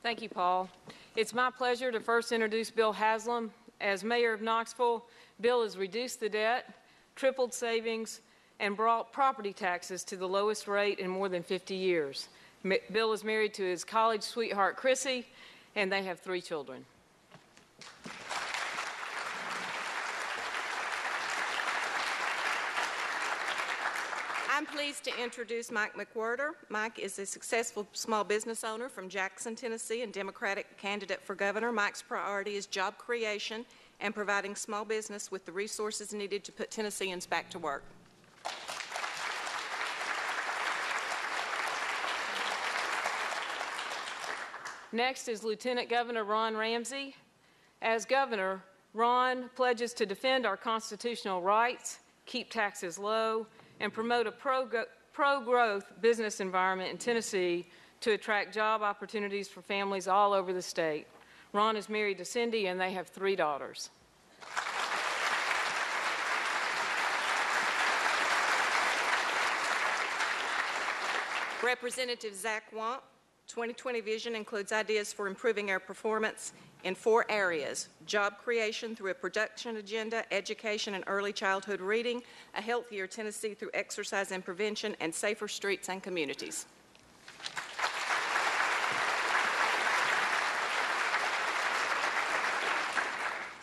Thank you, Paul. It's my pleasure to first introduce Bill Haslam. As mayor of Knoxville, Bill has reduced the debt, tripled savings, and brought property taxes to the lowest rate in more than 50 years. Bill is married to his college sweetheart, Chrissy, and they have 3 children. I'm pleased to introduce Mike McWhirter. Mike is a successful small business owner from Jackson, Tennessee, and Democratic candidate for governor. Mike's priority is job creation and providing small business with the resources needed to put Tennesseans back to work. Next is Lieutenant Governor Ron Ramsey. As governor, Ron pledges to defend our constitutional rights, keep taxes low, and promote a pro-growth business environment in Tennessee to attract job opportunities for families all over the state. Ron is married to Cindy, and they have 3 daughters. Representative Zach Want. 2020 Vision includes ideas for improving our performance in 4 areas: job creation through a production agenda, education and early childhood reading, a healthier Tennessee through exercise and prevention, and safer streets and communities.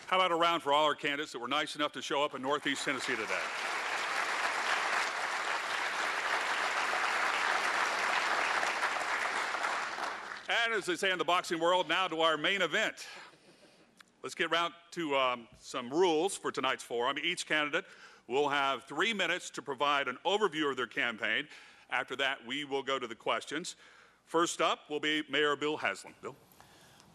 How about a round for all our candidates that were nice enough to show up in Northeast Tennessee today? And as they say in the boxing world, now to our main event. Let's get around to some rules for tonight's forum. Each candidate will have 3 minutes to provide an overview of their campaign. After that, we will go to the questions. First up will be Mayor Bill Haslam. Bill?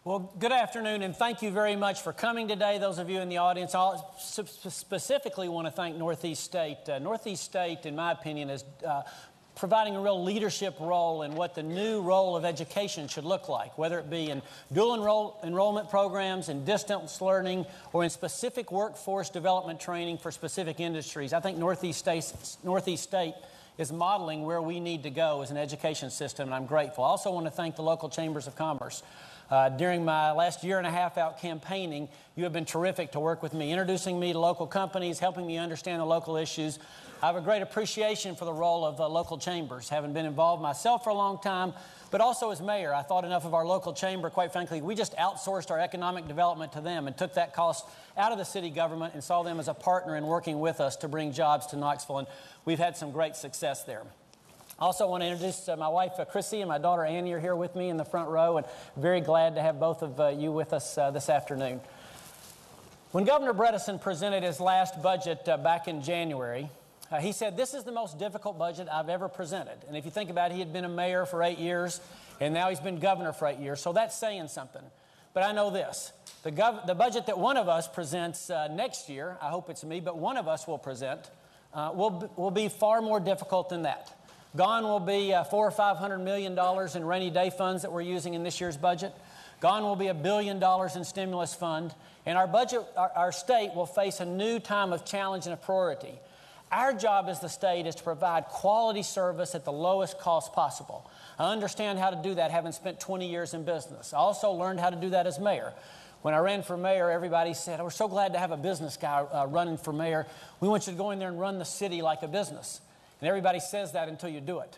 Well, good afternoon, and thank you very much for coming today. Those of you in the audience, I specifically want to thank Northeast State. Northeast State, in my opinion, is providing a real leadership role in what the new role of education should look like, whether it be in dual enrollment programs, in distance learning, or in specific workforce development training for specific industries. I think Northeast State is modeling where we need to go as an education system, and I'm grateful. I also want to thank the local chambers of commerce. During my last year and a half out campaigning, you have been terrific to work with me, introducing me to local companies, helping me understand the local issues. I have a great appreciation for the role of local chambers, having been involved myself for a long time, but also as mayor, I thought enough of our local chamber. Quite frankly, we just outsourced our economic development to them and took that cost out of the city government and saw them as a partner in working with us to bring jobs to Knoxville, and we've had some great success there. I also want to introduce my wife, Chrissy, and my daughter, Annie, are here with me in the front row, and very glad to have both of you with us this afternoon. When Governor Bredesen presented his last budget back in January, he said, "This is the most difficult budget I've ever presented." And if you think about it, he had been a mayor for 8 years, and now he's been governor for 8 years, so that's saying something. But I know this. The budget that one of us presents next year, I hope it's me, but one of us will present, will be far more difficult than that. Gone will be $400 or $500 million in rainy day funds that we're using in this year's budget. Gone will be $1 billion in stimulus fund. And our state will face a new time of challenge and of priority. Our job as the state is to provide quality service at the lowest cost possible. I understand how to do that, having spent 20 years in business. I also learned how to do that as mayor. When I ran for mayor, everybody said, "We're so glad to have a business guy running for mayor. We want you to go in there and run the city like a business." And everybody says that until you do it.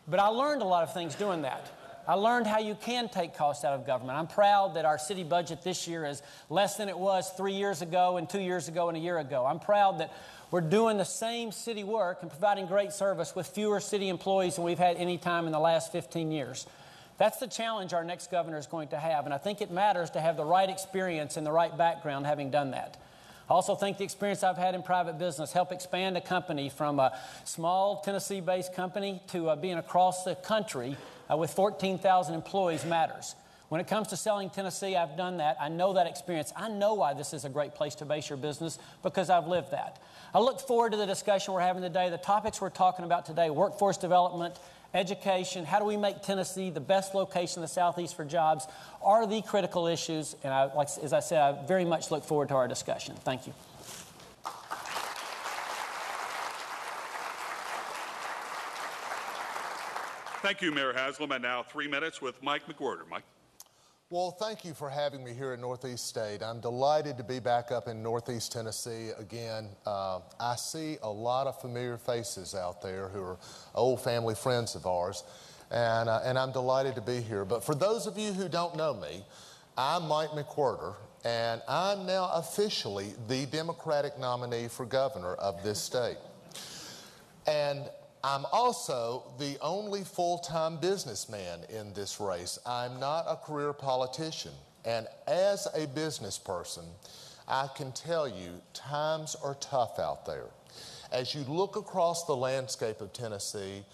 But I learned a lot of things doing that. I learned how you can take costs out of government. I'm proud that our city budget this year is less than it was 3 years ago and 2 years ago and a year ago. I'm proud that we're doing the same city work and providing great service with fewer city employees than we've had any time in the last 15 years. That's the challenge our next governor is going to have, and I think it matters to have the right experience and the right background having done that. I also think the experience I've had in private business helped expand a company from a small Tennessee-based company to being across the country with 14,000 employees matters. When it comes to selling Tennessee, I've done that. I know that experience. I know why this is a great place to base your business because I've lived that. I look forward to the discussion we're having today. The topics we're talking about today: workforce development, education, how do we make Tennessee the best location in the Southeast for jobs, are the critical issues. And as I said, I very much look forward to our discussion. Thank you. Thank you, Mayor Haslam. And now 3 minutes with Mike McWhirter. Mike. Well, thank you for having me here in Northeast State. I'm delighted to be back up in Northeast Tennessee again. I see a lot of familiar faces out there who are old family friends of ours, and I'm delighted to be here. But for those of you who don't know me, I'm Mike McWhirter, and I'm now officially the Democratic nominee for governor of this state. And I'm also the only full-time businessman in this race. I'm not a career politician. And as a business person, I can tell you times are tough out there. As you look across the landscape of Tennessee,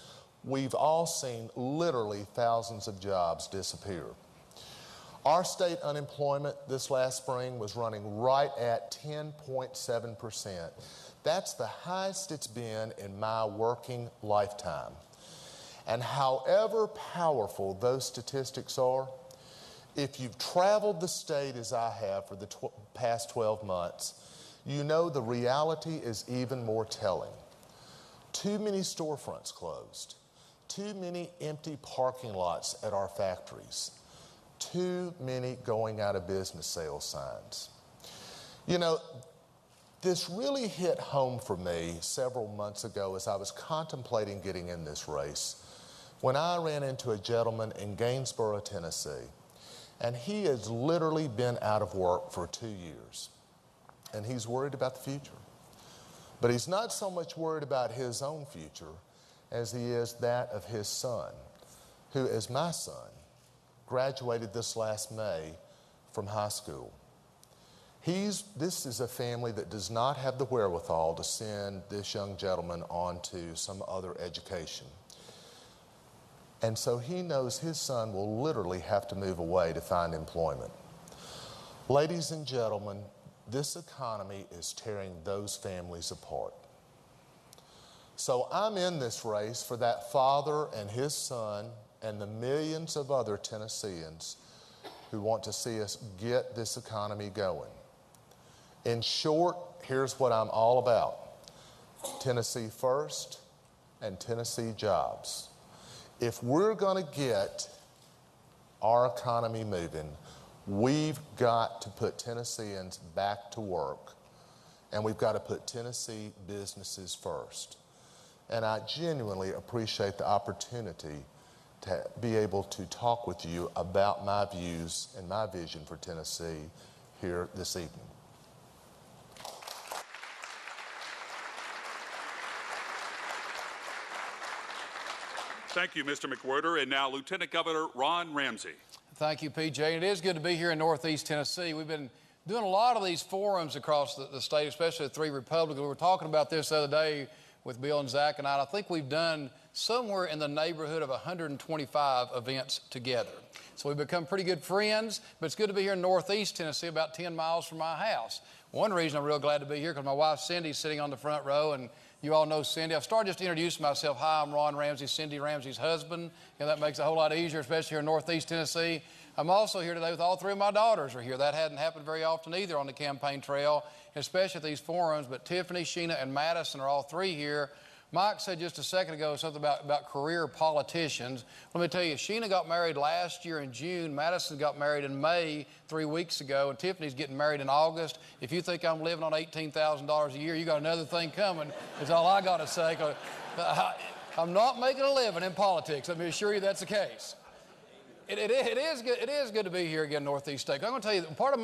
we've all seen literally thousands of jobs disappear. Our state unemployment this last spring was running right at 10.7%. That's the highest it's been in my working lifetime. And however powerful those statistics are, if you've traveled the state as I have for the past 12 months, you know the reality is even more telling. Too many storefronts closed, too many empty parking lots at our factories, too many going out of business sales signs. You know, this really hit home for me several months ago as I was contemplating getting in this race when I ran into a gentleman in Gainesboro, Tennessee, and he has literally been out of work for 2 years, and he's worried about the future. But he's not so much worried about his own future as he is that of his son, who, as my son, graduated this last May from high school. This is a family that does not have the wherewithal to send this young gentleman on to some other education. And so he knows his son will literally have to move away to find employment. Ladies and gentlemen, this economy is tearing those families apart. So I'm in this race for that father and his son and the millions of other Tennesseans who want to see us get this economy going. In short, here's what I'm all about. Tennessee first and Tennessee jobs. If we're going to get our economy moving, we've got to put Tennesseans back to work, and we've got to put Tennessee businesses first. And I genuinely appreciate the opportunity to be able to talk with you about my views and my vision for Tennessee here this evening. Thank you, Mr. McWhirter. And now Lieutenant Governor Ron Ramsey. Thank you, PJ. It is good to be here in Northeast Tennessee. We've been doing a lot of these forums across the state, especially the three Republicans. We were talking about this the other day with Bill and Zach and I think we've done somewhere in the neighborhood of 125 events together. So we've become pretty good friends, but it's good to be here in Northeast Tennessee, about 10 miles from my house. One reason I'm real glad to be here because my wife Cindy's sitting on the front row, and you all know Cindy. I've started just to introduce myself. Hi, I'm Ron Ramsey, Cindy Ramsey's husband. That makes it a whole lot easier, especially here in Northeast Tennessee. I'm also here today with all three of my daughters are here. That hadn't happened very often either on the campaign trail, especially at these forums. But Tiffany, Sheena, and Madison are all three here. Mike said just a second ago something about career politicians. Let me tell you, Sheena got married last year in June. Madison got married in May 3 weeks ago, and Tiffany's getting married in August. If you think I'm living on $18,000 a year, you got another thing coming, is all I got to say. I'm not making a living in politics. Let me assure you that's the case. It is good to be here again in Northeast State. I'm going to tell you, part of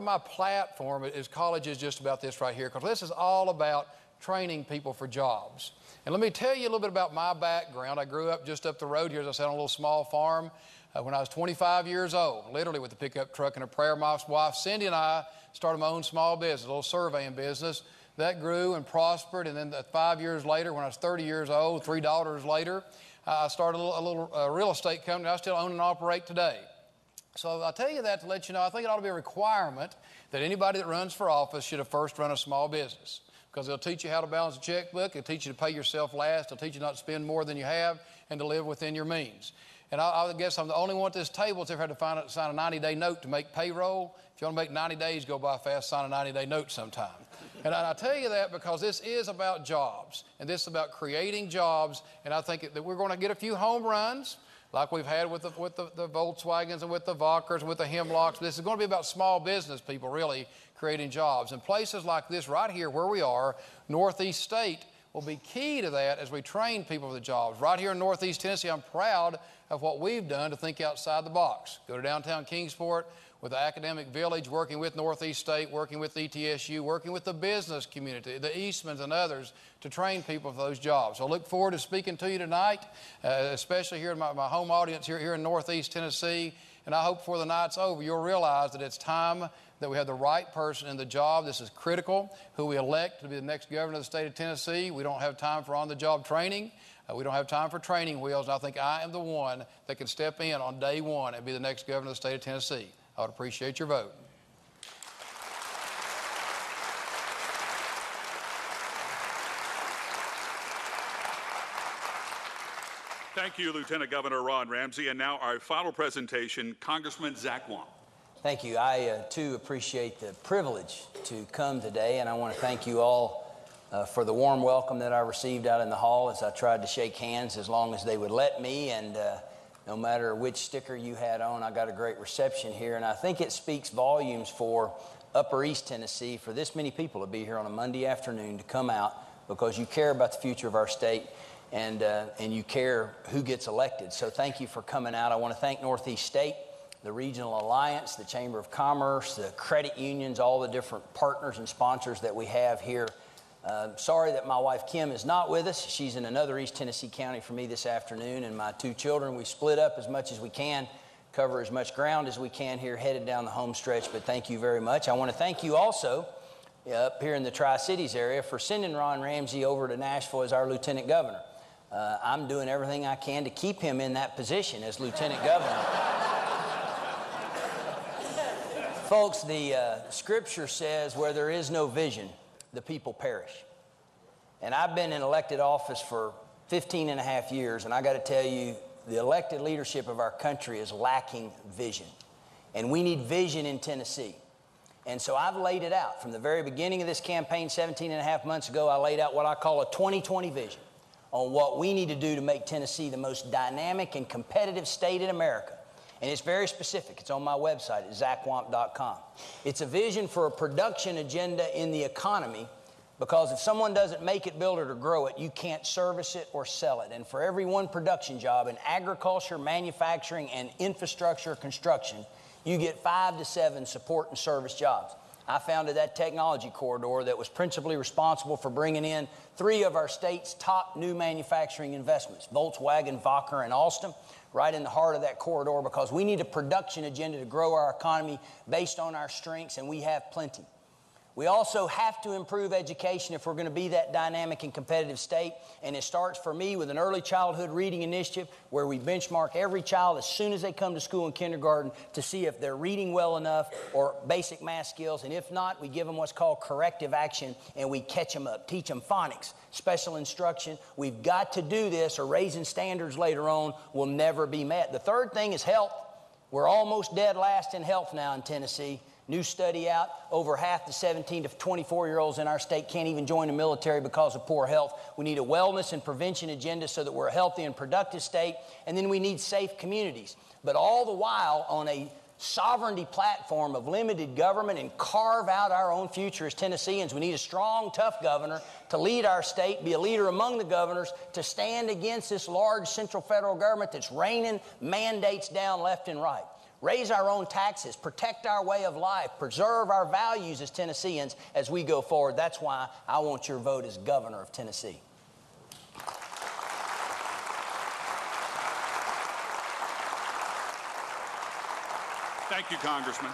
my platform is college is just about this right here, because this is all about training people for jobs. And let me tell you a little bit about my background. I grew up just up the road here, as I said, on a little small farm when I was 25 years old, literally with a pickup truck and a prayer. My wife Cindy and I started my own small business, a little surveying business. That grew and prospered, and then 5 years later, when I was 30 years old, 3 daughters later, I started a little real estate company I still own and operate today. So I'll tell you that to let you know, I think it ought to be a requirement that anybody that runs for office should have first run a small business, because they'll teach you how to balance a checkbook, they'll teach you to pay yourself last, they'll teach you not to spend more than you have, and to live within your means. And I guess I'm the only one at this table that's ever had to sign a 90-day note to make payroll. If you want to make 90 days go by fast, sign a 90-day note sometime. And I tell you that because this is about jobs, and this is about creating jobs, and I think that we're going to get a few home runs. like we've had with the Volkswagens and with the Walkers and with the Hemlocks. This is going to be about small business people really creating jobs. And places like this right here where we are, Northeast State, will be key to that as we train people for the jobs. Right here in Northeast Tennessee, I'm proud of what we've done to think outside the box. Go to downtown Kingsport with the Academic Village, working with Northeast State, working with ETSU, working with the business community, the Eastmans and others, to train people for those jobs. So I look forward to speaking to you tonight, especially here in my home audience here in Northeast Tennessee. And I hope before the night's over, you'll realize that it's time that we have the right person in the job. This is critical, who we elect to be the next governor of the state of Tennessee. We don't have time for on-the-job training. We don't have time for training wheels. And I think I am the one that can step in on day one and be the next governor of the state of Tennessee. I would appreciate your vote. Thank you, Lieutenant Governor Ron Ramsey. And now our final presentation, Congressman Zach Wamp. Thank you. I, too, appreciate the privilege to come today, and I want to thank you all for the warm welcome that I received out in the hall as I tried to shake hands as long as they would let me, and no matter which sticker you had on, I got a great reception here, and I think it speaks volumes for Upper East Tennessee for this many people to be here on a Monday afternoon to come out because you care about the future of our state and you care who gets elected. So thank you for coming out. I want to thank Northeast State, the Regional Alliance, the Chamber of Commerce, the credit unions, all the different partners and sponsors that we have here. Sorry that my wife Kim is not with us. She's in another East Tennessee county for me this afternoon, and my two children, we split up as much as we can, cover as much ground as we can here, headed down the home stretch, but thank you very much. I want to thank you also up here in the Tri-Cities area for sending Ron Ramsey over to Nashville as our Lieutenant Governor. I'm doing everything I can to keep him in that position as Lieutenant Governor. Folks, the scripture says where there is no vision, the people perish. And I've been in elected office for 15 and a half years, and I got to tell you, the elected leadership of our country is lacking vision. And we need vision in Tennessee. And so I've laid it out. From the very beginning of this campaign 17 and a half months ago, I laid out what I call a 2020 vision on what we need to do to make Tennessee the most dynamic and competitive state in America. And it's very specific. It's on my website at zachwamp.com. It's a vision for a production agenda in the economy, because if someone doesn't make it, build it, or grow it, you can't service it or sell it. And for every one production job in agriculture, manufacturing, and infrastructure construction, you get 5 to 7 support and service jobs. I founded that technology corridor that was principally responsible for bringing in 3 of our state's top new manufacturing investments, Volkswagen, Walker, and Alstom, right in the heart of that corridor, because we need a production agenda to grow our economy based on our strengths, and we have plenty. We also have to improve education if we're going to be that dynamic and competitive state, and it starts for me with an early childhood reading initiative where we benchmark every child as soon as they come to school in kindergarten to see if they're reading well enough or basic math skills, and if not, we give them what's called corrective action, and we catch them up, teach them phonics, special instruction. We've got to do this, or raising standards later on will never be met. The third thing is health. We're almost dead last in health now in Tennessee. New study out, over half the 17 to 24-year-olds in our state can't even join the military because of poor health. We need a wellness and prevention agenda so that we're a healthy and productive state, and then we need safe communities. But all the while on a sovereignty platform of limited government and carve out our own future as Tennesseans. We need a strong, tough governor to lead our state, be a leader among the governors, to stand against this large central federal government that's raining mandates down left and right. Raise our own taxes, protect our way of life, preserve our values as Tennesseans as we go forward. That's why I want your vote as governor of Tennessee. Thank you, Congressman.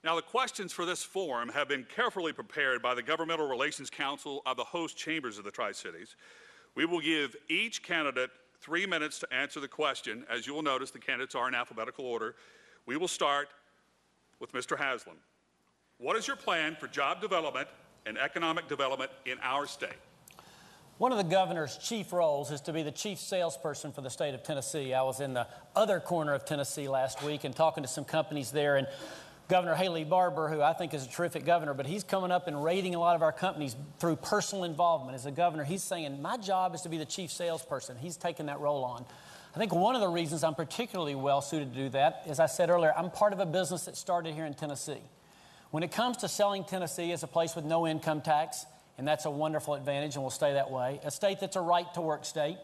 Now, the questions for this forum have been carefully prepared by the Governmental Relations Council of the host chambers of the Tri-Cities. We will give each candidate 3 minutes to answer the question. As you will notice, the candidates are in alphabetical order. We will start with Mr. Haslam. What is your plan for job development and economic development in our state? One of the governor's chief roles is to be the chief salesperson for the state of Tennessee. I was in the other corner of Tennessee last week and talking to some companies there, and Governor Haley Barbour, who I think is a terrific governor, but he's coming up and rating a lot of our companies through personal involvement. As a governor, he's saying, my job is to be the chief salesperson. He's taken that role on. think one of the reasons I'm particularly well suited to do that, as I said earlier, I'm part of a business that started here in Tennessee. When it comes to selling Tennessee as a place with no income tax, and that's a wonderful advantage and will stay that way, a state that's a right-to-work state,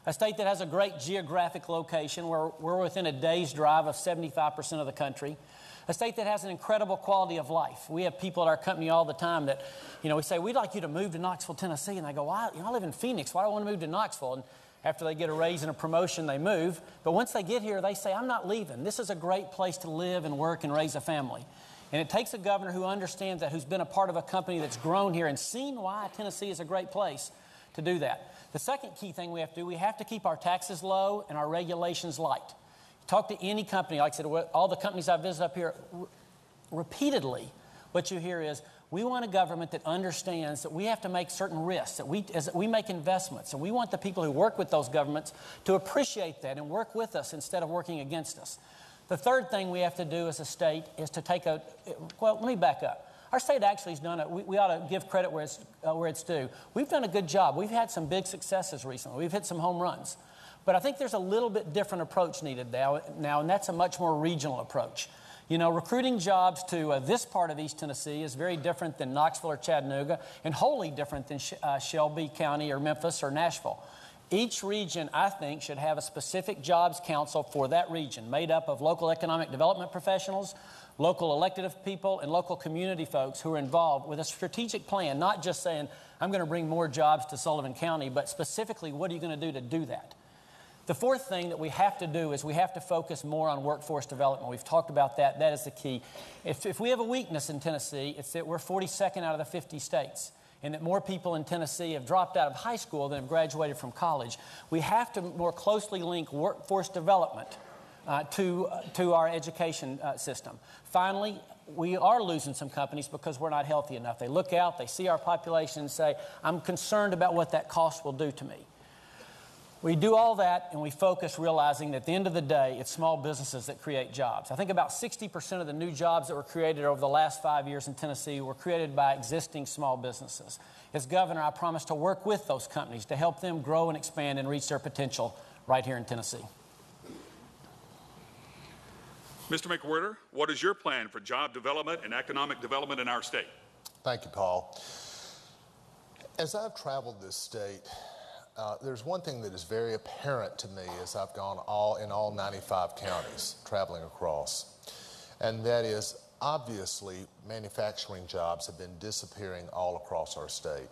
a state that has a great geographic location where we're within a day's drive of 75% of the country, a state that has an incredible quality of life. We have people at our company all the time that, we say, we'd like you to move to Knoxville, Tennessee. And they go, why? I live in Phoenix. Why do I want to move to Knoxville? And after they get a raise and a promotion, they move. But once they get here, they say, I'm not leaving. This is a great place to live and work and raise a family. And it takes a governor who understands that, who's been a part of a company that's grown here and seen why Tennessee is a great place to do that. The second key thing we have to do, we have to keep our taxes low and our regulations light. Talk to any company, like I said, all the companies I visit up here, repeatedly, what you hear is, we want a government that understands that we have to make certain risks, that we make investments, and we want the people who work with those governments to appreciate that and work with us instead of working against us. The third thing we have to do as a state is to let me back up. Our state actually has done it. We ought to give credit where it's due. We've done a good job. We've had some big successes recently. We've hit some home runs. But I think there's a little bit different approach needed now, and that's a much more regional approach. Recruiting jobs to this part of East Tennessee is very different than Knoxville or Chattanooga, and wholly different than Shelby County or Memphis or Nashville. Each region, I think, should have a specific jobs council for that region, made up of local economic development professionals, local elected people, and local community folks who are involved with a strategic plan, not just saying, I'm going to bring more jobs to Sullivan County, but specifically, what are you going to do that? The fourth thing that we have to do is we have to focus more on workforce development. We've talked about that. That is the key. If we have a weakness in Tennessee, it's that we're 42nd out of the 50 states, and that more people in Tennessee have dropped out of high school than have graduated from college. We have to more closely link workforce development to our education system. Finally, we are losing some companies because we're not healthy enough. They look out, they see our population and say, I'm concerned about what that cost will do to me. We do all that and we focus realizing that at the end of the day, it's small businesses that create jobs. I think about 60% of the new jobs that were created over the last 5 years in Tennessee were created by existing small businesses. As governor, I promise to work with those companies to help them grow and expand and reach their potential right here in Tennessee. Mr. McWhirter, what is your plan for job development and economic development in our state? Thank you, Paul. As I've traveled this state, there's one thing that is very apparent to me as I've gone in all 95 counties traveling across, and that is obviously manufacturing jobs have been disappearing all across our state.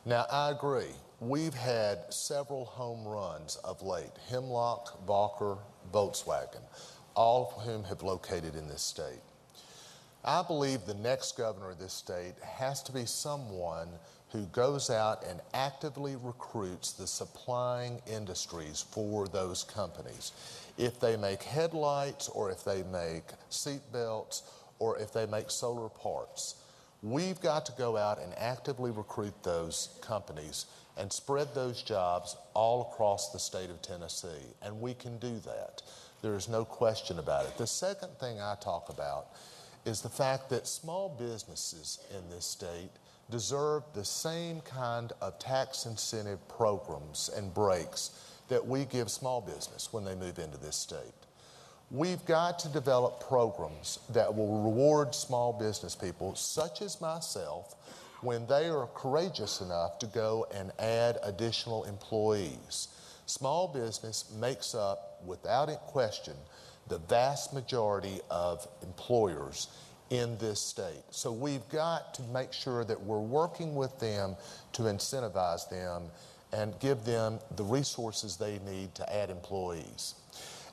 Now, I agree. We've had several home runs of late, Hemlock, Valker, Volkswagen, all of whom have located in this state. I believe the next governor of this state has to be someone who goes out and actively recruits the supplying industries for those companies. If they make headlights, or if they make seat belts, or if they make solar parts, we've got to go out and actively recruit those companies and spread those jobs all across the state of Tennessee, and we can do that. There is no question about it. The second thing I talk about is the fact that small businesses in this state deserve the same kind of tax incentive programs and breaks that we give small business when they move into this state. We've got to develop programs that will reward small business people, such as myself, when they are courageous enough to go and add additional employees. Small business makes up, without question, the vast majority of employers in this state. So we've got to make sure that we're working with them to incentivize them and give them the resources they need to add employees.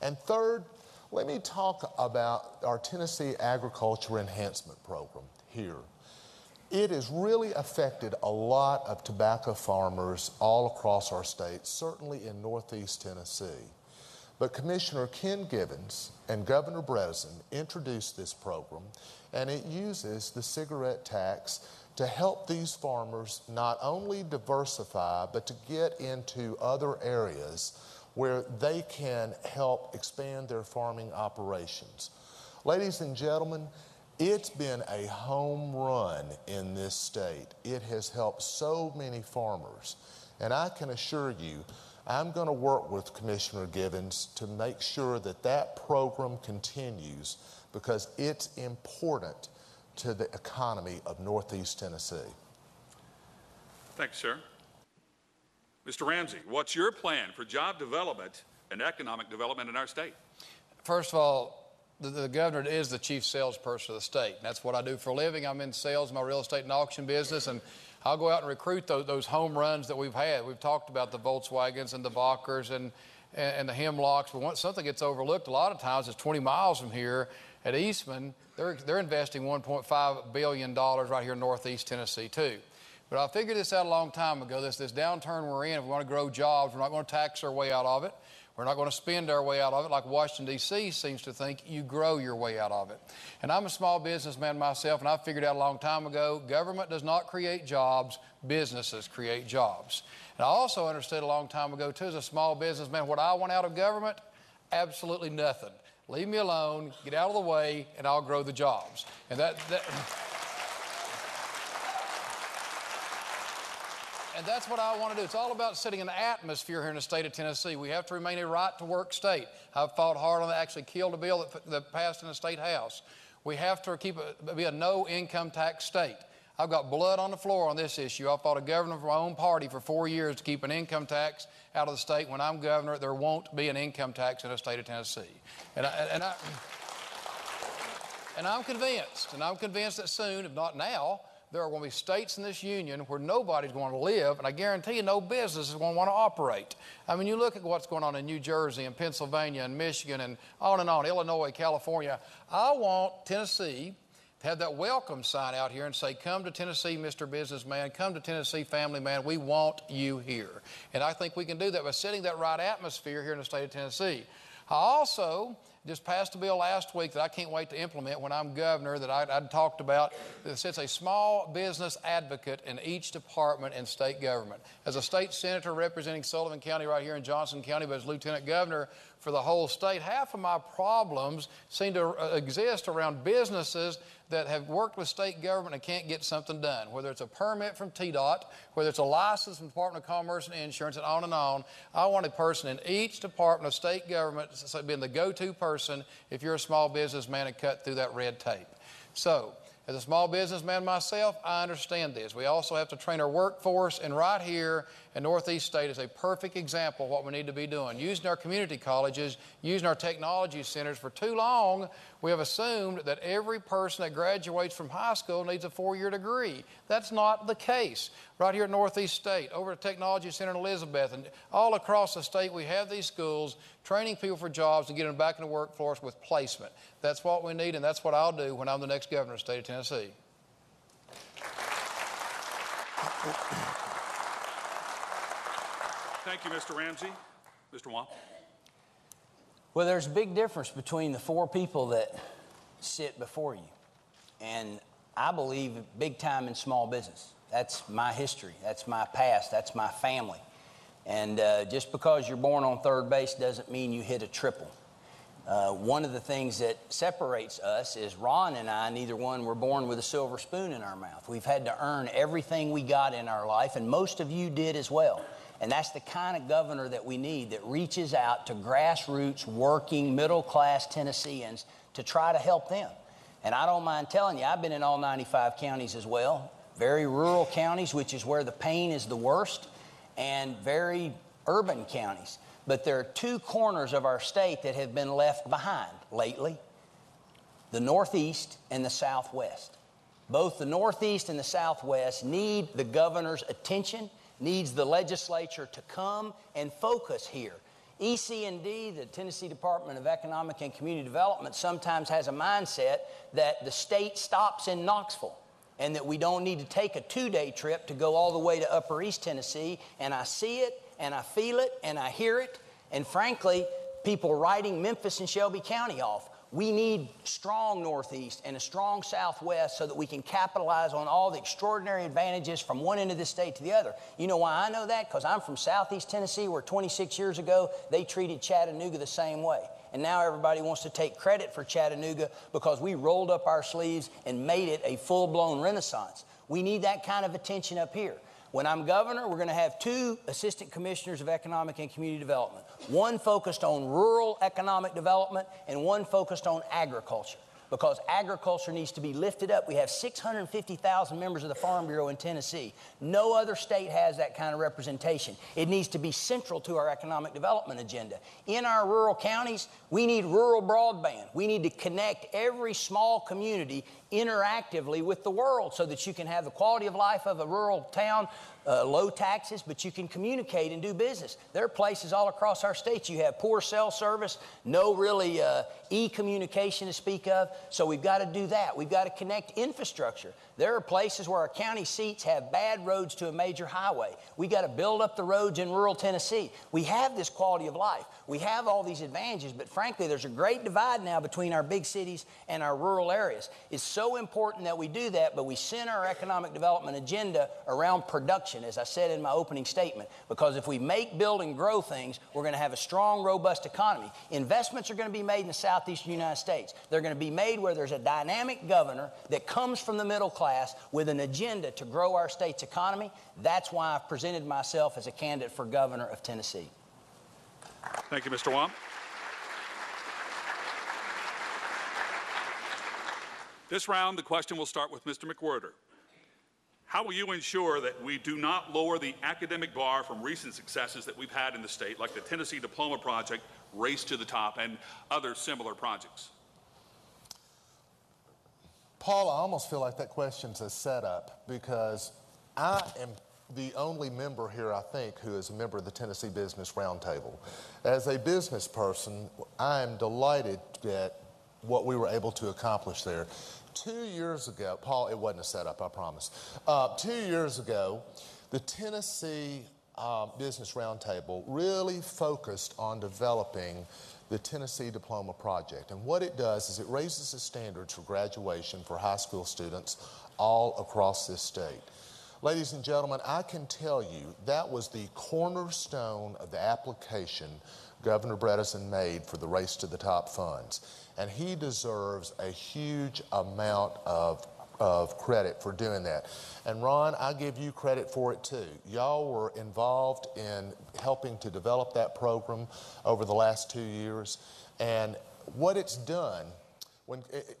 And third, let me talk about our Tennessee Agriculture Enhancement Program here. It has really affected a lot of tobacco farmers all across our state, certainly in Northeast Tennessee. But Commissioner Ken Givens and Governor Breslin introduced this program, and it uses the cigarette tax to help these farmers not only diversify, but to get into other areas where they can help expand their farming operations. Ladies and gentlemen, it's been a home run in this state. It has helped so many farmers. And I can assure you, I'm going to work with Commissioner Givens to make sure that that program continues because it's important to the economy of Northeast Tennessee. Thanks, sir. Mr. Ramsey, what's your plan for job development and economic development in our state? First of all, the governor is the chief salesperson of the state. That's what I do for a living. I'm in sales, my real estate and auction business, and I'll go out and recruit those home runs that we've had. We've talked about the Volkswagens and the Bockers and the Hemlocks, but once something gets overlooked a lot of times, it's 20 miles from here at Eastman. They're investing $1.5 billion right here in Northeast Tennessee, too. But I figured this out a long time ago. This downturn we're in, if we want to grow jobs, we're not going to tax our way out of it. We're not going to spend our way out of it like Washington, D.C. seems to think. You grow your way out of it. And I'm a small businessman myself, and I figured out a long time ago, government does not create jobs, businesses create jobs. And I also understood a long time ago, too, as a small businessman, what I want out of government? Absolutely nothing. Leave me alone, get out of the way, and I'll grow the jobs. And And that's what I want to do. It's all about setting an atmosphere here in the state of Tennessee. We have to remain a right-to-work state. I've fought hard on that, actually killed a bill that passed in the state house. We have to be a no-income tax state. I've got blood on the floor on this issue. I fought a governor from my own party for 4 years to keep an income tax out of the state. When I'm governor, there won't be an income tax in the state of Tennessee. And I'm convinced that soon, if not now, there are going to be states in this union where nobody's going to live, and I guarantee you no business is going to want to operate. I mean, you look at what's going on in New Jersey and Pennsylvania and Michigan and on, Illinois, California. I want Tennessee to have that welcome sign out here and say, come to Tennessee, Mr. Businessman, come to Tennessee, family man, we want you here. And I think we can do that by setting that right atmosphere here in the state of Tennessee. I also just passed a bill last week that I can't wait to implement when I'm governor that I'd talked about that sets a small business advocate in each department in state government. As a state senator representing Sullivan County right here in Johnson County, but as lieutenant governor for the whole state, half of my problems seem to exist around businesses that have worked with state government and can't get something done, whether it's a permit from TDOT, whether it's a license from the Department of Commerce and Insurance, and on and on. I want a person in each department of state government being the go-to person if you're a small businessman and cut through that red tape. So, as a small businessman myself, I understand this. We also have to train our workforce, and right here in Northeast State is a perfect example of what we need to be doing. Using our community colleges, using our technology centers. For too long, we have assumed that every person that graduates from high school needs a 4-year degree. That's not the case. Right here at Northeast State, over at Technology Center in Elizabeth, and all across the state, we have these schools training people for jobs and getting them back in the workforce with placement. That's what we need, and that's what I'll do when I'm the next governor of the state of Tennessee. Thank you, Mr. Ramsey. Mr. Wong. Well, there's a big difference between the 4 people that sit before you. And I believe big time in small business. That's my history. That's my past. That's my family. And just because you're born on third base doesn't mean you hit a triple. One of the things that separates us is Ron and I, neither one were born with a silver spoon in our mouth. We've had to earn everything we got in our life, and most of you did as well. And that's the kind of governor that we need, that reaches out to grassroots, working, middle-class Tennesseans to try to help them. And I don't mind telling you, I've been in all 95 counties as well, very rural counties, which is where the pain is the worst, and very urban counties. But there are 2 corners of our state that have been left behind lately, the Northeast and the Southwest. Both the Northeast and the Southwest need the governor's attention, needs the legislature to come and focus here. EC&D, the Tennessee Department of Economic and Community Development, sometimes has a mindset that the state stops in Knoxville and that we don't need to take a 2-day trip to go all the way to Upper East Tennessee. And I see it, and I feel it, and I hear it. And frankly, people writing Memphis and Shelby County off. We need strong Northeast and a strong Southwest so that we can capitalize on all the extraordinary advantages from one end of the state to the other. You know why I know that? Because I'm from Southeast Tennessee, where 26 years ago, they treated Chattanooga the same way. And now everybody wants to take credit for Chattanooga because we rolled up our sleeves and made it a full-blown renaissance. We need that kind of attention up here. When I'm governor, we're going to have 2 assistant commissioners of economic and community development, one focused on rural economic development and one focused on agriculture, because agriculture needs to be lifted up. We have 650,000 members of the Farm Bureau in Tennessee. No other state has that kind of representation. It needs to be central to our economic development agenda. In our rural counties, we need rural broadband. We need to connect every small community interactively with the world so that you can have the quality of life of a rural town, low taxes, but you can communicate and do business. There are places all across our states you have poor cell service, no really e-communication to speak of, so we've got to do that. We've got to connect infrastructure. There are places where our county seats have bad roads to a major highway. We've got to build up the roads in rural Tennessee. We have this quality of life. We have all these advantages, but frankly, there's a great divide now between our big cities and our rural areas. It's so important that we do that, but we center our economic development agenda around production, as I said in my opening statement, because if we make, build, and grow things, we're going to have a strong, robust economy. Investments are going to be made in the southeastern United States. They're going to be made where there's a dynamic governor that comes from the middle class with an agenda to grow our state's economy. That's why I've presented myself as a candidate for governor of Tennessee. Thank you, Mr. Wong. This round, the question will start with Mr. McWhorter. How will you ensure that we do not lower the academic bar from recent successes that we've had in the state, like the Tennessee Diploma Project, Race to the Top, and other similar projects? Paul, I almost feel like that question's a setup, because I am the only member here, I think, who is a member of the Tennessee Business Roundtable. As a business person, I am delighted at what we were able to accomplish there. 2 years ago, Paul, it wasn't a setup, I promise. 2 years ago, the Tennessee Business Roundtable really focused on developing the Tennessee Diploma Project. And what it does is it raises the standards for graduation for high school students all across this state. Ladies and gentlemen, I can tell you that was the cornerstone of the application Governor Bredesen made for the Race to the Top funds. And he deserves a huge amount of credit for doing that. And Ron, I give you credit for it too. Y'all were involved in helping to develop that program over the last 2 years. And what it's done,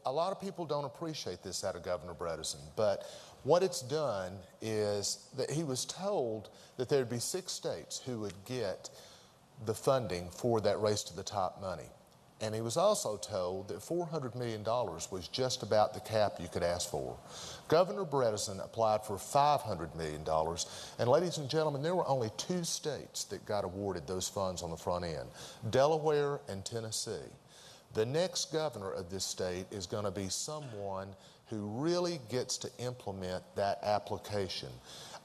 a lot of people don't appreciate this out of Governor Bredesen, but what it's done is that he was told that there'd be 6 states who would get the funding for that Race to the Top money. And he was also told that $400 million was just about the cap you could ask for. Governor Bredesen applied for $500 million, and ladies and gentlemen, there were only 2 states that got awarded those funds on the front end, Delaware and Tennessee. The next governor of this state is going to be someone who really gets to implement that application.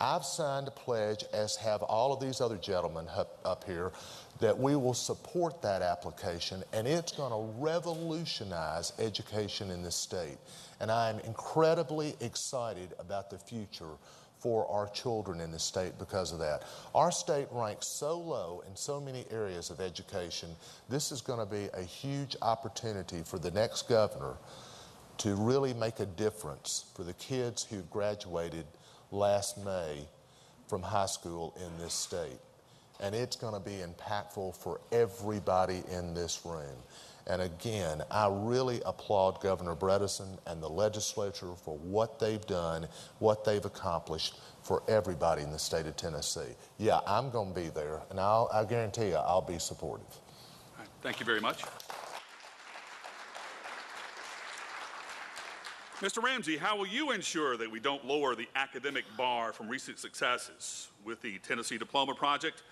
I've signed a pledge, as have all of these other gentlemen up here, that we will support that application, and it's going to revolutionize education in this state. And I am incredibly excited about the future for our children in this state because of that. Our state ranks so low in so many areas of education. This is going to be a huge opportunity for the next governor to really make a difference for the kids who graduated last May from high school in this state. And it's going to be impactful for everybody in this room. And again, I really applaud Governor Bredesen and the legislature for what they've done, what they've accomplished for everybody in the state of Tennessee. Yeah, I'm going to be there, and I guarantee you I'll be supportive. All right, thank you very much. Mr. Ramsey, how will you ensure that we don't lower the academic bar from recent successes with the Tennessee Diploma Project,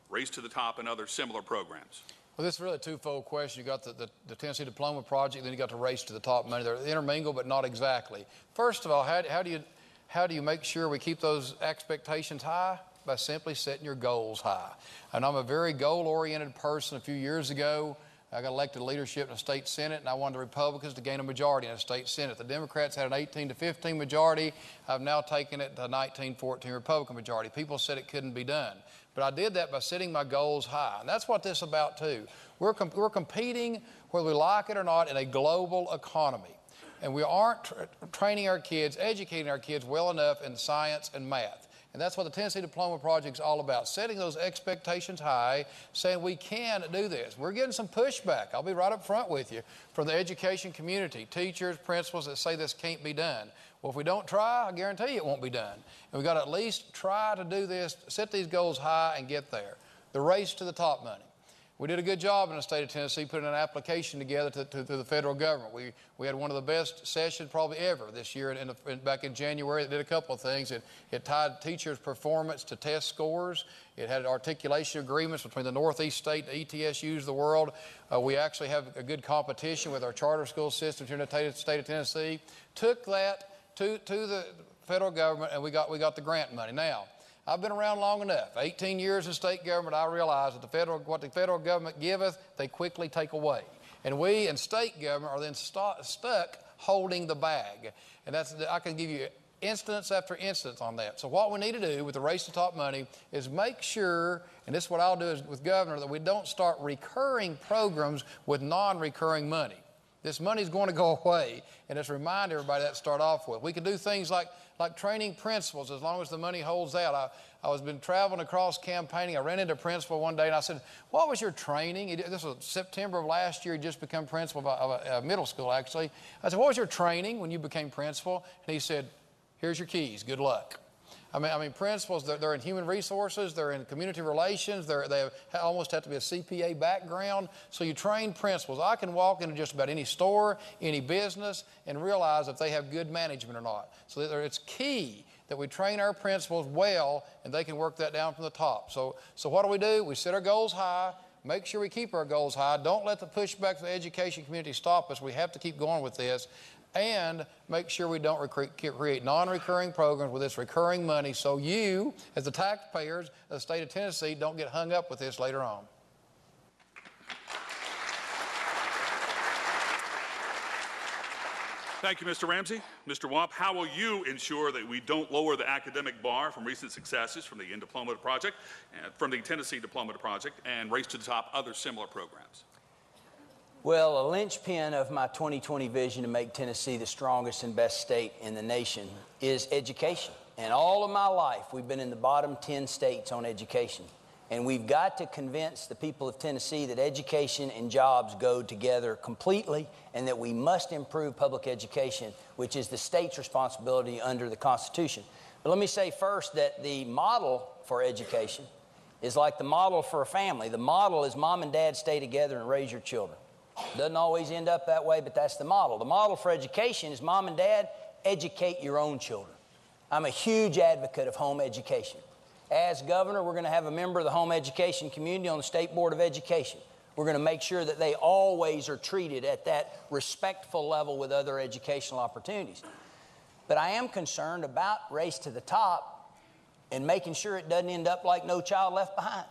Race to the Top, and other similar programs? Well, this is really a twofold question. You got the Tennessee Diploma Project, then you got the Race to the Top money. They're intermingled, but not exactly. First of all, how do you make sure we keep those expectations high? By simply setting your goals high. And I'm a very goal-oriented person. A few years ago, I got elected to leadership in the state Senate, and I wanted the Republicans to gain a majority in the state Senate. The Democrats had an 18-15 majority. I've now taken it to a 19-14 Republican majority. People said it couldn't be done. But I did that by setting my goals high. And that's what this is about, too. We're competing, whether we like it or not, in a global economy. And we aren't training our kids, educating our kids well enough in science and math. And that's what the Tennessee Diploma Project is all about, setting those expectations high, saying we can do this. We're getting some pushback, I'll be right up front with you, from the education community, teachers, principals that say this can't be done. Well, if we don't try, I guarantee you it won't be done. And we've got to at least try to do this, set these goals high and get there. The race to the top money. We did a good job in the state of Tennessee putting an application together to the federal government. We had one of the best sessions probably ever this year back in January. It did a couple of things. It tied teachers' performance to test scores. It had articulation agreements between the Northeast state and the ETSUs of the world. We actually have a good competition with our charter school systems here in the state of Tennessee. Took that to the federal government, and we got the grant money. Now, I've been around long enough. 18 years in state government, I realize that what the federal government giveth, they quickly take away. And we in state government are then stuck holding the bag. And I can give you instance after instance on that. So what we need to do with the race to top money is make sure, and this is what I'll do with Governor, that we don't start recurring programs with non-recurring money. This money is going to go away, and just remind everybody that to start off with. We can do things like training principals as long as the money holds out. I was been traveling across campaigning. I ran into a principal one day, and I said, what was your training? This was September of last year. He just become principal of a middle school, actually. I said, what was your training when you became principal? And he said, here's your keys. Good luck. I mean, principals, they're in human resources, they're in community relations, they almost have to be a CPA background. So you train principals. I can walk into just about any store, any business, and realize if they have good management or not. So it's key that we train our principals well, and they can work that down from the top. So what do? We set our goals high, make sure we keep our goals high. Don't let the pushback from the education community stop us. We have to keep going with this. And make sure we don't create non-recurring programs with this recurring money so you, as the taxpayers of the state of Tennessee, don't get hung up with this later on. Thank you, Mr. Ramsey. Mr. Wamp, how will you ensure that we don't lower the academic bar from recent successes from the Diploma Project, from the Tennessee Diploma Project, and Race to the Top, other similar programs? Well, a linchpin of my 2020 vision to make Tennessee the strongest and best state in the nation is education. And all of my life, we've been in the bottom 10 states on education. And we've got to convince the people of Tennessee that education and jobs go together completely, and that we must improve public education, which is the state's responsibility under the Constitution. But let me say first that the model for education is like the model for a family. The model is mom and dad stay together and raise your children. Doesn't always end up that way, but that's the model. The model for education is mom and dad, educate your own children. I'm a huge advocate of home education. As governor, we're going to have a member of the home education community on the State Board of Education. We're going to make sure that they always are treated at that respectful level with other educational opportunities. But I am concerned about race to the top and making sure it doesn't end up like No Child Left Behind.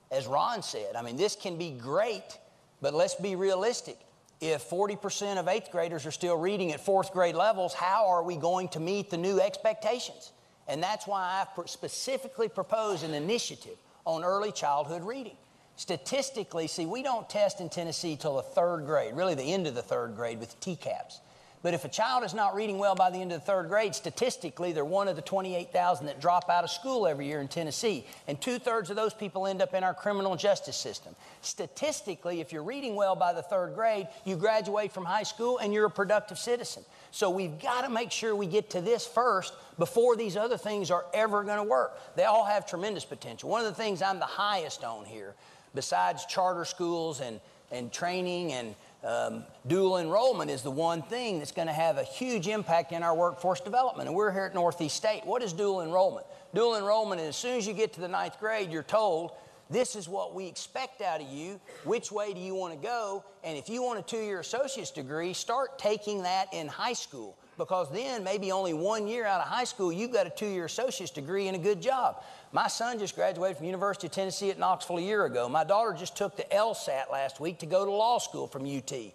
As Ron said, I mean, this can be great, but let's be realistic. If 40% of 8th graders are still reading at 4th grade levels, how are we going to meet the new expectations? And that's why I specifically proposed an initiative on early childhood reading. Statistically, see, we don't test in Tennessee till the 3rd grade, really the end of the 3rd grade with TCAPs. But if a child is not reading well by the end of the 3rd grade, statistically, they're one of the 28,000 that drop out of school every year in Tennessee. And 2/3 of those people end up in our criminal justice system. Statistically, if you're reading well by the 3rd grade, you graduate from high school and you're a productive citizen. So we've got to make sure we get to this first before these other things are ever going to work. They all have tremendous potential. One of the things I'm the highest on here, besides charter schools and training and dual enrollment, is the one thing that's going to have a huge impact in our workforce development. And we're here at Northeast State. What is dual enrollment? Dual enrollment is as soon as you get to the 9th grade, you're told, this is what we expect out of you. Which way do you want to go? And if you want a 2-year associate's degree, start taking that in high school. Because then maybe only 1 year out of high school, you've got a 2-year associate's degree and a good job. My son just graduated from University of Tennessee at Knoxville a year ago. My daughter just took the LSAT last week to go to law school from UT.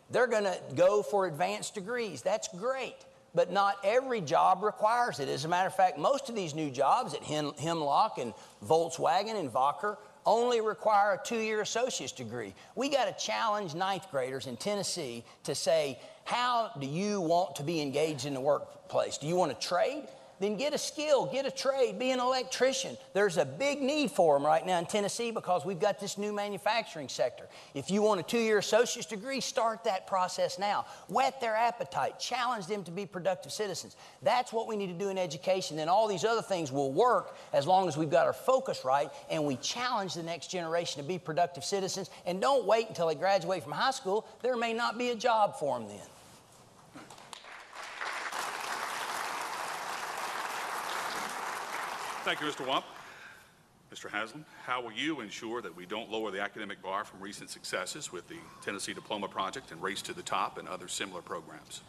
They're going to go for advanced degrees. That's great. But not every job requires it. As a matter of fact, most of these new jobs at Hemlock and Volkswagen and Wacker only require a 2-year associate's degree. We got to challenge 9th graders in Tennessee to say, how do you want to be engaged in the workplace? Do you want to trade? then get a skill, get a trade, be an electrician. There's a big need for them right now in Tennessee because we've got this new manufacturing sector. If you want a 2-year associate's degree, start that process now. Whet their appetite, challenge them to be productive citizens. That's what we need to do in education. Then all these other things will work as long as we've got our focus right and we challenge the next generation to be productive citizens, and don't wait until they graduate from high school. There may not be a job for them then. Thank you, Mr. Wump. Mr. Haslam, how will you ensure that we don't lower the academic bar from recent successes with the Tennessee Diploma Project and Race to the Top and other similar programs?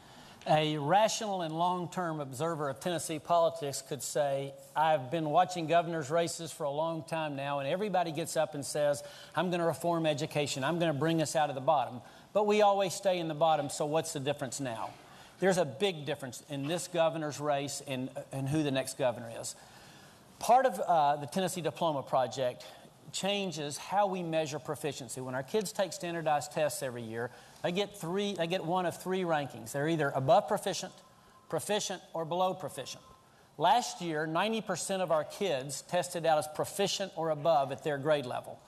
A rational and long-term observer of Tennessee politics could say, I've been watching governor's races for a long time now, and everybody gets up and says, I'm going to reform education. I'm going to bring us out of the bottom. But we always stay in the bottom, so what's the difference now? There's a big difference in this governor's race and who the next governor is. Part of the Tennessee Diploma Project changes how we measure proficiency. When our kids take standardized tests every year, they get one of 3 rankings. They're either above proficient, proficient, or below proficient. Last year, 90% of our kids tested out as proficient or above at their grade level.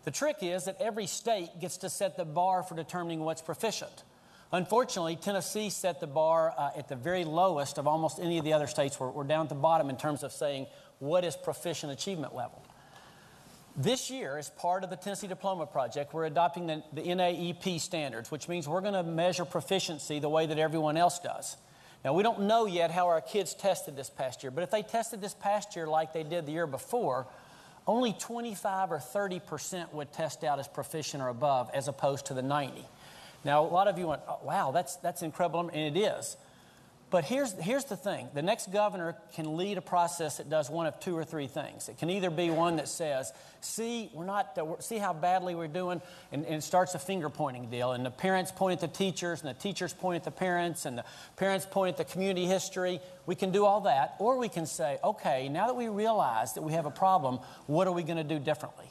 The trick is that every state gets to set the bar for determining what's proficient. Unfortunately, Tennessee set the bar at the very lowest of almost any of the other states. We're down at the bottom in terms of saying what is proficient achievement level. This year, as part of the Tennessee Diploma Project, we're adopting the NAEP standards, which means we're going to measure proficiency the way that everyone else does. Now, we don't know yet how our kids tested this past year, but if they tested this past year like they did the year before, only 25 or 30% would test out as proficient or above, as opposed to the 90. Now, a lot of you went, oh, wow, that's incredible, and it is. But here's the thing. The next governor can lead a process that does one of 2 or 3 things. It can either be one that says, see how badly we're doing, and it starts a finger-pointing deal, and the parents point at the teachers, and the teachers point at the parents, and the parents point at the community history. We can do all that, or we can say, okay, now that we realize that we have a problem, what are we going to do differently?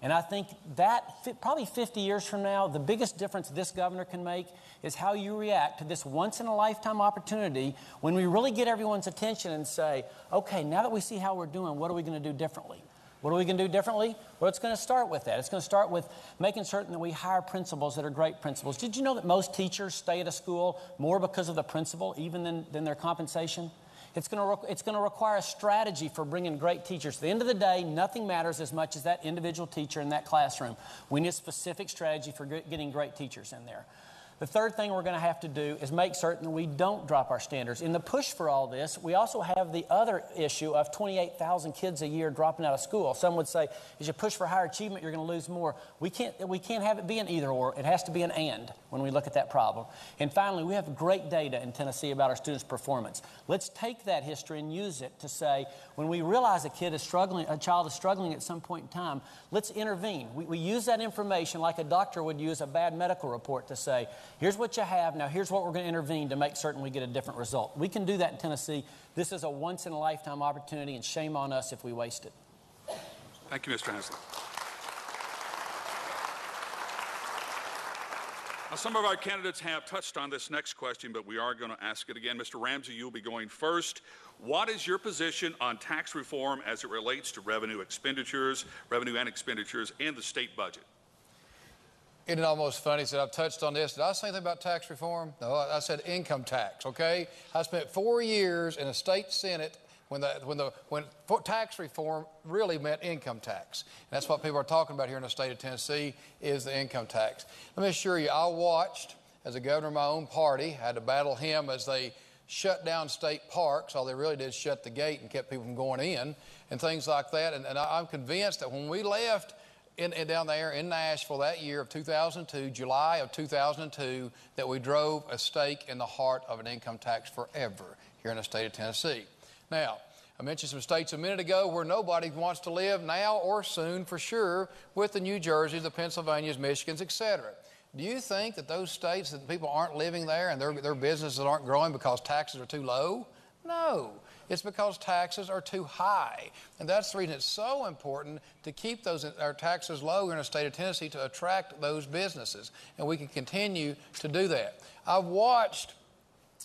And I think that probably 50 years from now, the biggest difference this governor can make is how you react to this once-in-a-lifetime opportunity when we really get everyone's attention and say, okay, now that we see how we're doing, what are we going to do differently? What are we going to do differently? Well, it's going to start with that. It's going to start with making certain that we hire principals that are great principals. Did you know that most teachers stay at a school more because of the principal, even than their compensation? It's going to require a strategy for bringing great teachers. At the end of the day, nothing matters as much as that individual teacher in that classroom. We need a specific strategy for getting great teachers in there. The third thing we're going to have to do is make certain that we don't drop our standards. In the push for all this, we also have the other issue of 28,000 kids a year dropping out of school. Some would say, as you push for higher achievement, you're going to lose more. We can't have it be an either or. It has to be an and when we look at that problem. And finally, we have great data in Tennessee about our students' performance. Let's take that history and use it to say, when we realize a child is struggling at some point in time, let's intervene. We use that information like a doctor would use a bad medical report to say, here's what you have, now here's what we're going to intervene to make certain we get a different result. We can do that in Tennessee. This is a once-in-a-lifetime opportunity, and shame on us if we waste it. Thank you, Mr. Haslam. Now, some of our candidates have touched on this next question, but we are going to ask it again. Mr. Ramsey, you'll be going first. What is your position on tax reform as it relates to revenue and expenditures and the state budget? Isn't it almost funny that I've touched on this? Did I say anything about tax reform? No, I said income tax, okay? I spent 4 years in a state senate when tax reform really meant income tax. And that's what people are talking about here in the state of Tennessee is the income tax. Let me assure you, I watched as a governor of my own party, had to battle him as they shut down state parks. All they really did is shut the gate and kept people from going in and things like that. And I'm convinced that when we left down there in Nashville that year of 2002, July of 2002, that we drove a stake in the heart of an income tax forever here in the state of Tennessee. Now, I mentioned some states a minute ago where nobody wants to live now or soon for sure, with the New Jerseys, the Pennsylvanias, Michigans, etc. Do you think that those states that people aren't living there and their businesses aren't growing because taxes are too low? No. It's because taxes are too high. And that's the reason it's so important to keep our taxes low in the state of Tennessee to attract those businesses. And we can continue to do that. I've watched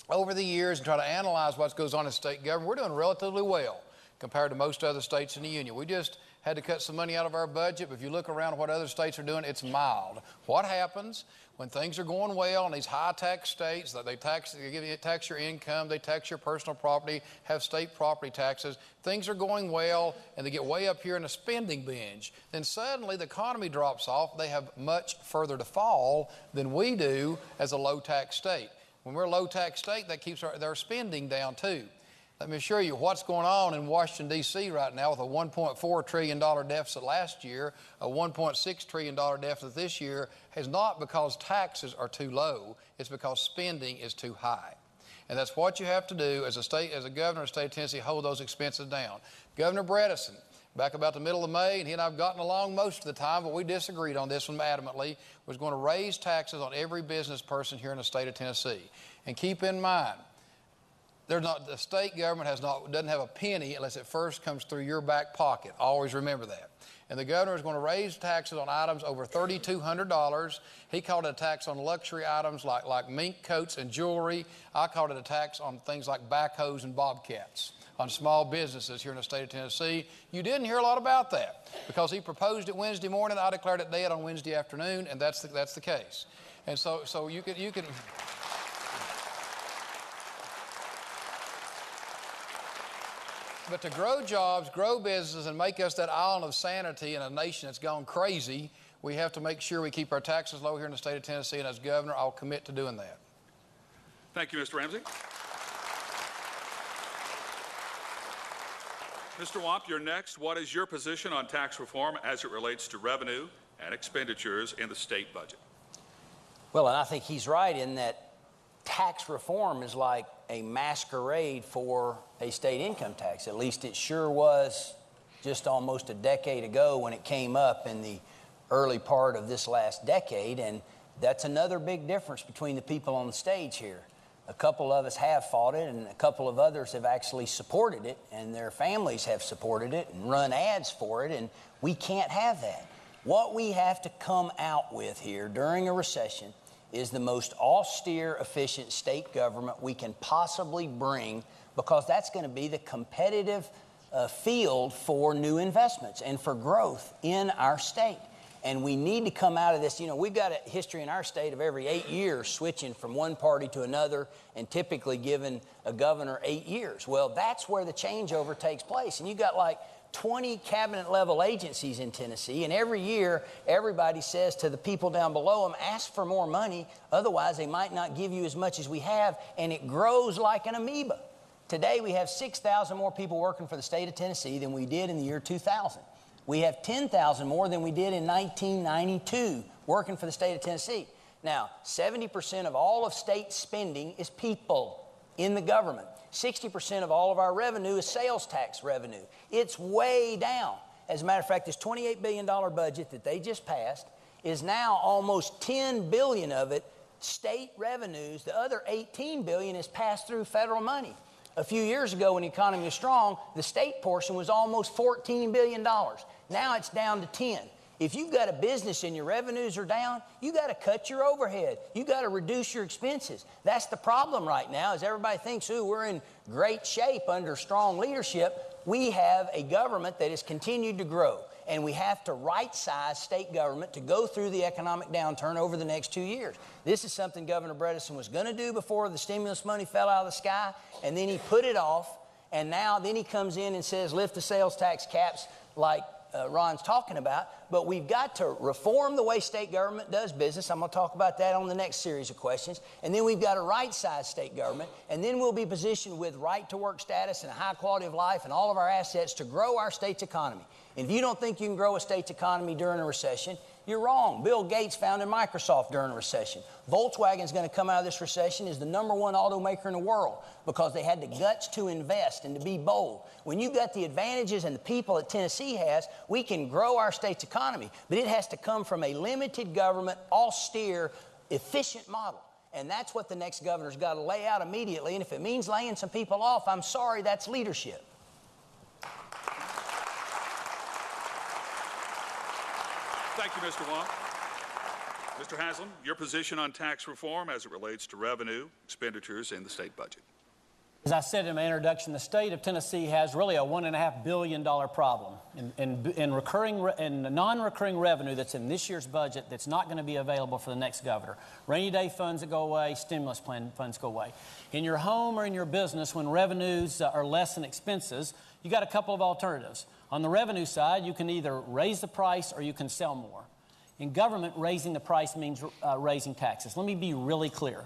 over the years and try to analyze what goes on in state government, we're doing relatively well compared to most other states in the union. We just had to cut some money out of our budget, but if you look around at what other states are doing, it's mild. What happens when things are going well in these high-tax states, that they tax your income, they tax your personal property, have state property taxes, things are going well, and they get way up here in a spending binge, then suddenly the economy drops off. They have much further to fall than we do as a low-tax state. When we're a low-tax state, that keeps their spending down too. Let me assure you what's going on in Washington, D.C. right now with a $1.4 trillion deficit last year, a $1.6 trillion deficit this year, is not because taxes are too low. It's because spending is too high. And that's what you have to do as a governor of the state of Tennessee, hold those expenses down. Governor Bredesen, back about the middle of May, and he and I have gotten along most of the time, but we disagreed on this one adamantly, was going to raise taxes on every business person here in the state of Tennessee. And keep in mind, the state government doesn't have a penny unless it first comes through your back pocket. Always remember that. And the governor is going to raise taxes on items over $3,200. He called it a tax on luxury items like mink coats and jewelry. I called it a tax on things like backhoes and bobcats, on small businesses here in the state of Tennessee. You didn't hear a lot about that because he proposed it Wednesday morning. I declared it dead on Wednesday afternoon, and that's the case. And so you can. But to grow jobs, grow businesses, and make us that island of sanity in a nation that's gone crazy, we have to make sure we keep our taxes low here in the state of Tennessee, and as governor, I'll commit to doing that. Thank you, Mr. Ramsey. Mr. Wamp, you're next. What is your position on tax reform as it relates to revenue and expenditures in the state budget? Well, and I think he's right in that tax reform is like a masquerade for a state income tax. At least it sure was just almost a decade ago when it came up in the early part of this last decade, and that's another big difference between the people on the stage here. A couple of us have fought it, and a couple of others have actually supported it, and their families have supported it and run ads for it, and we can't have that. What we have to come out with here during a recession is the most austere, efficient state government we can possibly bring, because that's going to be the competitive field for new investments and for growth in our state. And we need to come out of this. You know, we've got a history in our state of every 8 years switching from one party to another and typically giving a governor 8 years. Well, that's where the changeover takes place. And you got like 20 cabinet level agencies in Tennessee, and every year everybody says to the people down below them, ask for more money, otherwise they might not give you as much as we have, and it grows like an amoeba. Today we have 6,000 more people working for the state of Tennessee than we did in the year 2000. We have 10,000 more than we did in 1992 working for the state of Tennessee. Now, 70% of all of state spending is people in the government. 60% of all of our revenue is sales tax revenue. It's way down. As a matter of fact, this $28 billion budget that they just passed is now almost $10 billion of it state revenues. The other $18 billion is passed through federal money. A few years ago when the economy was strong, the state portion was almost $14 billion. Now it's down to 10. If you've got a business and your revenues are down, you got to cut your overhead. You got to reduce your expenses. That's the problem right now, is everybody thinks, ooh, we're in great shape under strong leadership. We have a government that has continued to grow, and we have to right-size state government to go through the economic downturn over the next 2 years. This is something Governor Bredesen was going to do before the stimulus money fell out of the sky, and then he put it off, and now then he comes in and says, lift the sales tax caps like Ron's talking about, but we've got to reform the way state government does business. I'm going to talk about that on the next series of questions. And then we've got to right-size state government, and then we'll be positioned with right-to-work status and a high quality of life and all of our assets to grow our state's economy. And if you don't think you can grow a state's economy during a recession, you're wrong. Bill Gates founded Microsoft during a recession. Volkswagen's going to come out of this recession as the #1 automaker in the world because they had the guts to invest and to be bold. When you've got the advantages and the people that Tennessee has, we can grow our state's economy, but it has to come from a limited government, austere, efficient model. And that's what the next governor's got to lay out immediately. And if it means laying some people off, I'm sorry, that's leadership. Thank you, Mr. Wong. Mr. Haslam, your position on tax reform as it relates to revenue, expenditures, and the state budget. As I said in my introduction, the state of Tennessee has really a $1.5 billion problem in non-recurring revenue that's in this year's budget that's not going to be available for the next governor. Rainy day funds that go away, stimulus plan funds go away. In your home or in your business, when revenues are less than expenses, you got a couple of alternatives. On the revenue side, you can either raise the price or you can sell more. In government, raising the price means raising taxes. Let me be really clear.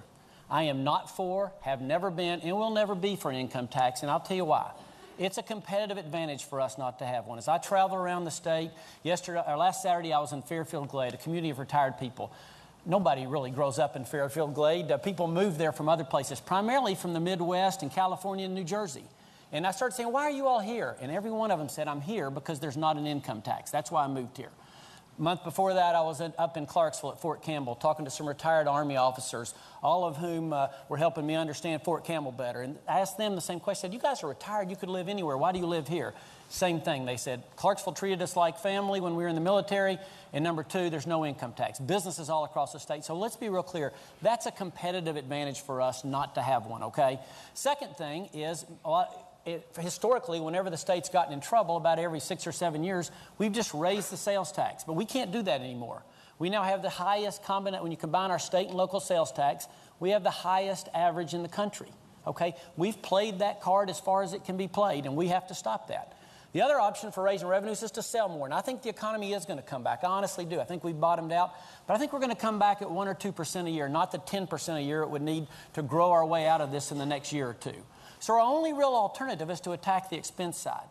I am not for, have never been, and will never be for an income tax, and I'll tell you why. It's a competitive advantage for us not to have one. As I travel around the state, last Saturday I was in Fairfield Glade, a community of retired people. Nobody really grows up in Fairfield Glade. People move there from other places, primarily from the Midwest and California and New Jersey. And I started saying, why are you all here? And every one of them said, I'm here because there's not an income tax. That's why I moved here. A month before that, I was up in Clarksville at Fort Campbell talking to some retired Army officers, all of whom were helping me understand Fort Campbell better. And I asked them the same question. I said, you guys are retired. You could live anywhere. Why do you live here? Same thing. They said, Clarksville treated us like family when we were in the military. And number two, there's no income tax. Businesses all across the state. So let's be real clear. That's a competitive advantage for us not to have one, okay? Second thing is, historically, whenever the state's gotten in trouble, about every 6 or 7 years, we've just raised the sales tax. But we can't do that anymore. We now have the highest when you combine our state and local sales tax, we have the highest average in the country. Okay? We've played that card as far as it can be played, and we have to stop that. The other option for raising revenues is to sell more. And I think the economy is going to come back. I honestly do. I think we've bottomed out. But I think we're going to come back at 1 or 2% a year, not the 10% a year it would need to grow our way out of this in the next year or two. So our only real alternative is to attack the expense side.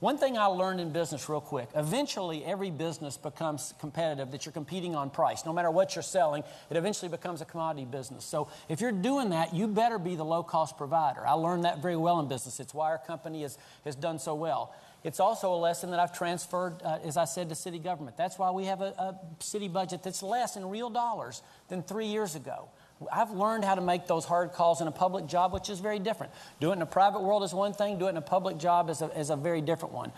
One thing I learned in business real quick, eventually every business becomes competitive, that you're competing on price. No matter what you're selling, it eventually becomes a commodity business. So if you're doing that, you better be the low-cost provider. I learned that very well in business. It's why our company has done so well. It's also a lesson that I've transferred, as I said, to city government. That's why we have a city budget that's less in real dollars than 3 years ago. I've learned how to make those hard calls in a public job, which is very different. Do it in a private world is one thing. Do it in a public job is a very different one.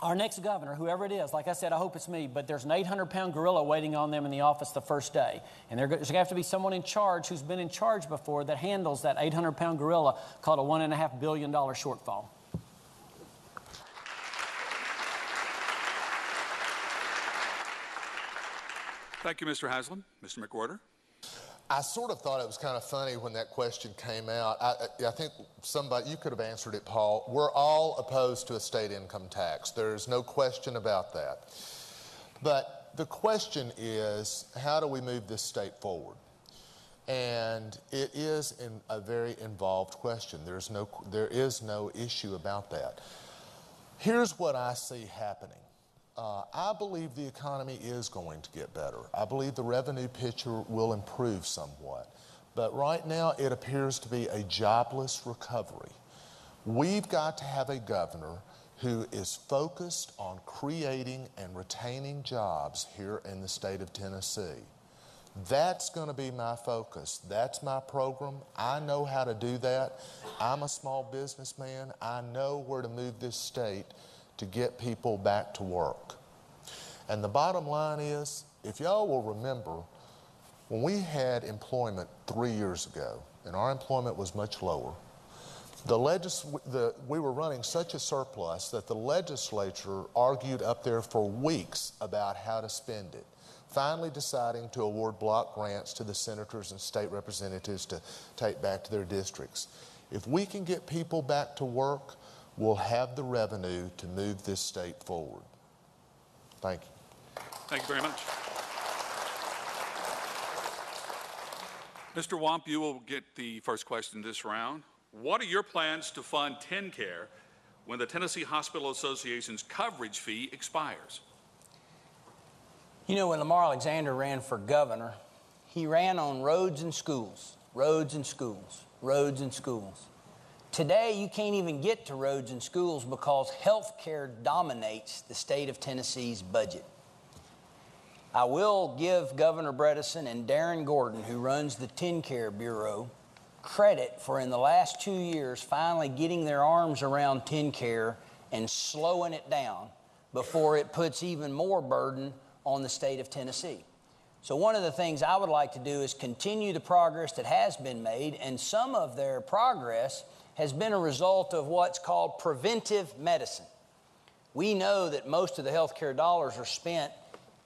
Our next governor, whoever it is, like I said, I hope it's me, but there's an 800-pound gorilla waiting on them in the office the first day. And there's going to have to be someone in charge who's been in charge before that handles that 800-pound gorilla called a $1.5 billion shortfall. Thank you, Mr. Haslam. Mr. McWhorter. I sort of thought it was kind of funny when that question came out. I think you could have answered it, Paul. We're all opposed to a state income tax. There's no question about that. But the question is, how do we move this state forward? And it is a very involved question. There is no issue about that. Here's what I see happening. I believe the economy is going to get better. I believe the revenue picture will improve somewhat. But right now, it appears to be a jobless recovery. We've got to have a governor who is focused on creating and retaining jobs here in the state of Tennessee. That's going to be my focus. That's my program. I know how to do that. I'm a small businessman. I know where to move this state to get people back to work. And the bottom line is, if y'all will remember, when we had employment 3 years ago, and our employment was much lower, we were running such a surplus that the legislature argued up there for weeks about how to spend it, finally deciding to award block grants to the senators and state representatives to take back to their districts. If we can get people back to work, we'll have the revenue to move this state forward. Thank you. Thank you very much. Mr. Wamp, you will get the first question this round. What are your plans to fund TennCare when the Tennessee Hospital Association's coverage fee expires? You know, when Lamar Alexander ran for governor, he ran on roads and schools, roads and schools, roads and schools. Today, you can't even get to roads and schools because health care dominates the state of Tennessee's budget. I will give Governor Bredesen and Darren Gordon, who runs the TennCare Bureau, credit for in the last 2 years finally getting their arms around TennCare and slowing it down before it puts even more burden on the state of Tennessee. So one of the things I would like to do is continue the progress that has been made, and some of their progress has been a result of what's called preventive medicine. We know that most of the healthcare dollars are spent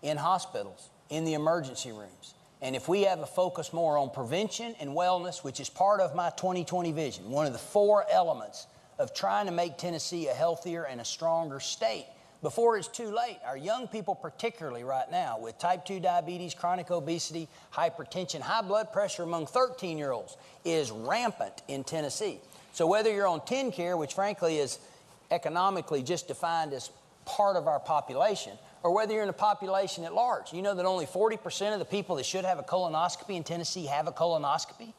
in hospitals, in the emergency rooms. And if we have a focus more on prevention and wellness, which is part of my 2020 vision, one of the 4 elements of trying to make Tennessee a healthier and a stronger state, before it's too late. Our young people, particularly right now, with type 2 diabetes, chronic obesity, hypertension, high blood pressure among 13-year-olds is rampant in Tennessee. So whether you're on TennCare, which frankly is economically just defined as part of our population, or whether you're in the population at large, you know that only 40% of the people that should have a colonoscopy in Tennessee have a colonoscopy?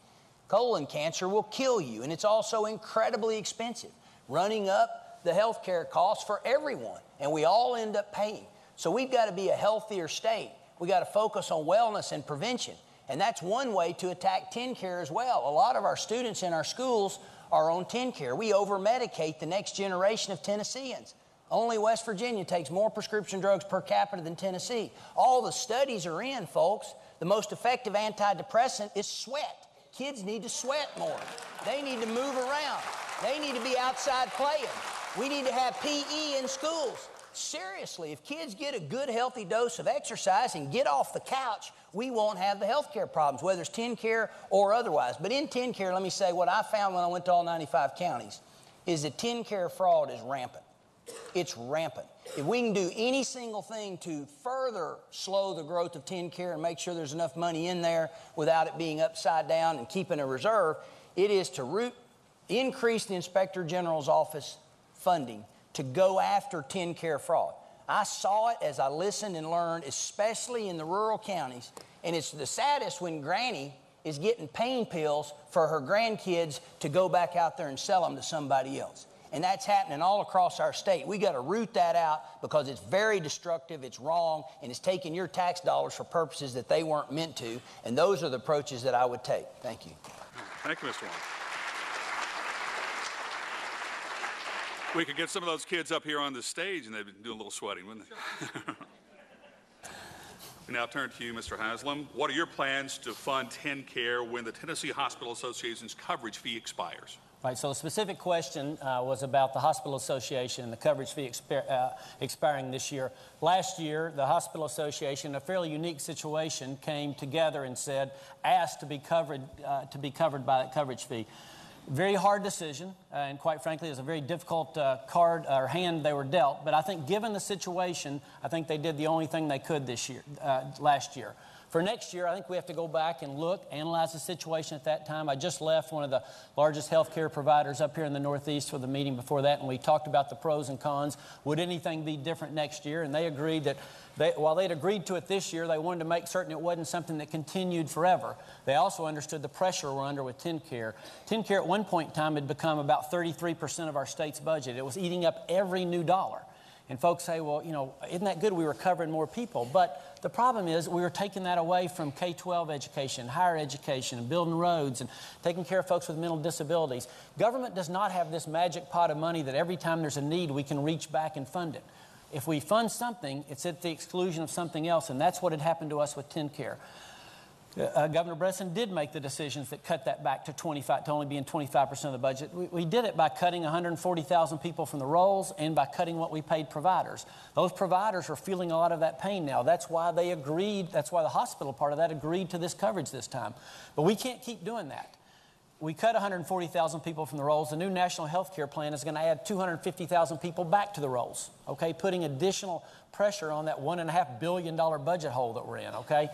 Colon cancer will kill you, and it's also incredibly expensive, running up the health care costs for everyone, and we all end up paying. So we've got to be a healthier state. We've got to focus on wellness and prevention, and that's one way to attack TennCare as well. A lot of our students in our schools are on TennCare. We over-medicate the next generation of Tennesseans. Only West Virginia takes more prescription drugs per capita than Tennessee. All the studies are in, folks. The most effective antidepressant is sweat. Kids need to sweat more. They need to move around. They need to be outside playing. We need to have PE in schools. Seriously, if kids get a good, healthy dose of exercise and get off the couch, we won't have the health care problems, whether it's TennCare or otherwise. But in TennCare, let me say what I found when I went to all 95 counties is that TennCare fraud is rampant. It's rampant. If we can do any single thing to further slow the growth of TennCare and make sure there's enough money in there without it being upside down and keeping a reserve, it is to increase the Inspector General's office funding to go after TennCare fraud. I saw it as I listened and learned, especially in the rural counties, and it's the saddest when Granny is getting pain pills for her grandkids to go back out there and sell them to somebody else. And that's happening all across our state. We got to root that out because it's very destructive, it's wrong, and it's taking your tax dollars for purposes that they weren't meant to. And those are the approaches that I would take. Thank you. Thank you, Mr. Warren. We could get some of those kids up here on the stage and they'd be doing a little sweating, wouldn't they? We now turn to you, Mr. Haslam. What are your plans to fund TennCare when the Tennessee Hospital Association's coverage fee expires? Right, so the specific question was about the Hospital Association and the coverage fee expiring this year. Last year, the Hospital Association, in a fairly unique situation, came together and asked to be covered by that coverage fee. Very hard decision, and quite frankly, it was a very difficult card or hand they were dealt. But I think given the situation, I think they did the only thing they could last year. For next year, I think we have to go back and look, analyze the situation at that time. I just left one of the largest healthcare providers up here in the Northeast for the meeting before that, and we talked about the pros and cons. Would anything be different next year? And they agreed that while they'd agreed to it this year, they wanted to make certain it wasn't something that continued forever. They also understood the pressure we're under with TennCare. TennCare at one point in time had become about 33% of our state's budget. It was eating up every new dollar. And folks say, well, you know, isn't that good? We were covering more people. But the problem is we were taking that away from K-12 education, higher education, and building roads, and taking care of folks with mental disabilities. Government does not have this magic pot of money that every time there's a need, we can reach back and fund it. If we fund something, it's at the exclusion of something else, and that's what had happened to us with TennCare. Governor Bresson did make the decisions that cut that back to only being 25% of the budget. We did it by cutting 140,000 people from the rolls and by cutting what we paid providers. Those providers are feeling a lot of that pain now. That's why they agreed, that's why the hospital part of that agreed to this coverage this time. But we can't keep doing that. We cut 140,000 people from the rolls. The new national health care plan is going to add 250,000 people back to the rolls, okay, putting additional pressure on that $1.5 billion budget hole that we're in, okay?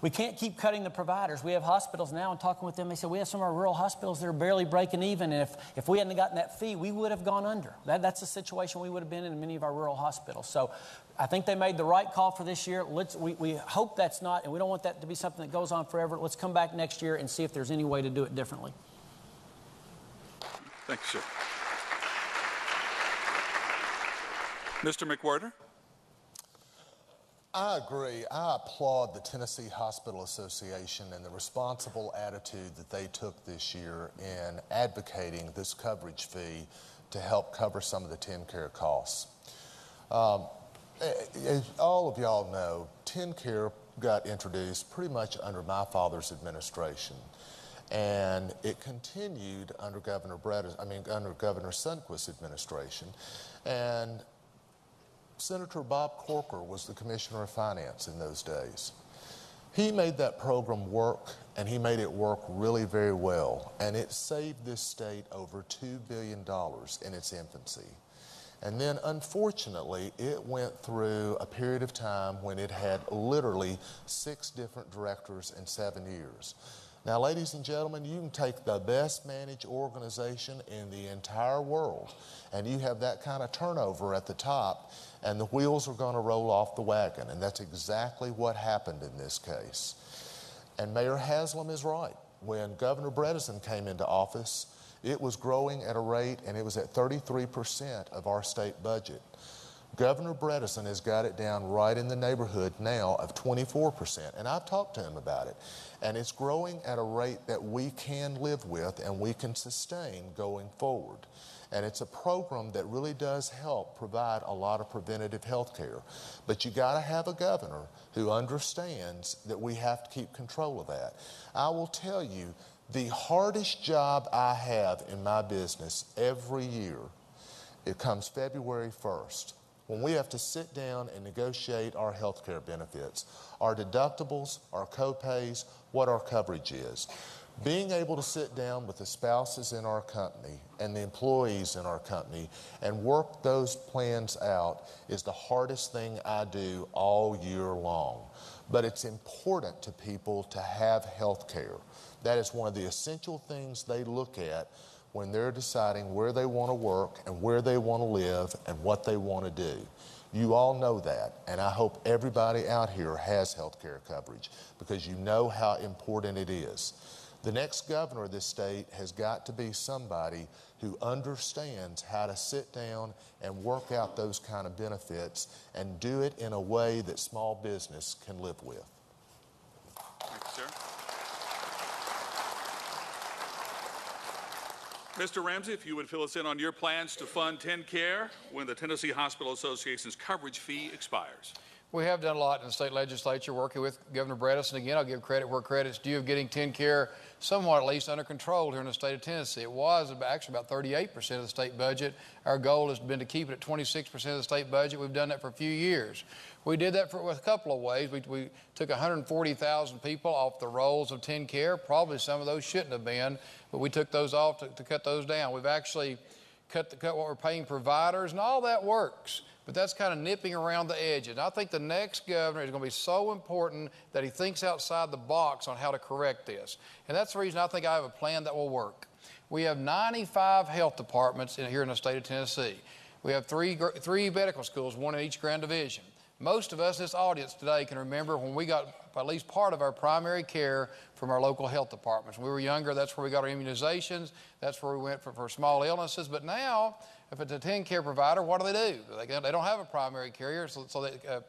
We can't keep cutting the providers. We have hospitals now, and talking with them, they said, we have some of our rural hospitals that are barely breaking even, and if we hadn't gotten that fee, we would have gone under. That's the situation we would have been in many of our rural hospitals. So I think they made the right call for this year. We hope that's not, and we don't want that to be something that goes on forever. Let's come back next year and see if there's any way to do it differently. Thank you, sir. Mr. McWhorter? I agree. I applaud the Tennessee Hospital Association and the responsible attitude that they took this year in advocating this coverage fee to help cover some of the TennCare costs. As all of y'all know, TennCare got introduced pretty much under my father's administration. And it continued under Governor Sundquist's administration. And Senator Bob Corker was the Commissioner of Finance in those days. He made that program work, and he made it work really very well. And it saved this state over $2 billion in its infancy. And then, unfortunately, it went through a period of time when it had literally 6 different directors in 7 years. Now, ladies and gentlemen, you can take the best managed organization in the entire world, and you have that kind of turnover at the top, and the wheels are going to roll off the wagon. And that's exactly what happened in this case. And Mayor Haslam is right. When Governor Bredesen came into office, it was growing at a rate, and it was at 33% of our state budget. Governor Bredesen has got it down right in the neighborhood now of 24%, and I've talked to him about it. And it's growing at a rate that we can live with and we can sustain going forward. And it's a program that really does help provide a lot of preventative health care. But you got to have a governor who understands that we have to keep control of that. I will tell you, the hardest job I have in my business every year, it comes February 1st, when we have to sit down and negotiate our health care benefits, our deductibles, our co-pays, what our coverage is. Being able to sit down with the spouses in our company and the employees in our company and work those plans out is the hardest thing I do all year long. But it's important to people to have health care. That is one of the essential things they look at when they're deciding where they want to work and where they want to live and what they want to do. You all know that, and I hope everybody out here has health care coverage because you know how important it is. The next governor of this state has got to be somebody who understands how to sit down and work out those kind of benefits and do it in a way that small business can live with. Thank you, sir. Mr. Ramsey, if you would fill us in on your plans to fund TennCare when the Tennessee Hospital Association's coverage fee expires. We have done a lot in the state legislature working with Governor Bredesen. Again, I'll give credit where credit's due of getting TennCare somewhat at least under control here in the state of Tennessee. It was actually about 38% of the state budget. Our goal has been to keep it at 26% of the state budget. We've done that for a few years. We did that with a couple of ways. We took 140,000 people off the rolls of TennCare. Probably some of those shouldn't have been, but we took those off to cut those down. We've actually cut what we're paying providers, and all that works. But that's kind of nipping around the edges. I think the next governor is going to be so important that he thinks outside the box on how to correct this. And that's the reason I think I have a plan that will work. We have 95 health departments here in the state of Tennessee. We have three medical schools, one in each Grand Division. Most of us in this audience today can remember when we got at least part of our primary care from our local health departments. When we were younger, that's where we got our immunizations. That's where we went for small illnesses. But now, if it's a TennCare provider, what do? They don't have a primary carrier,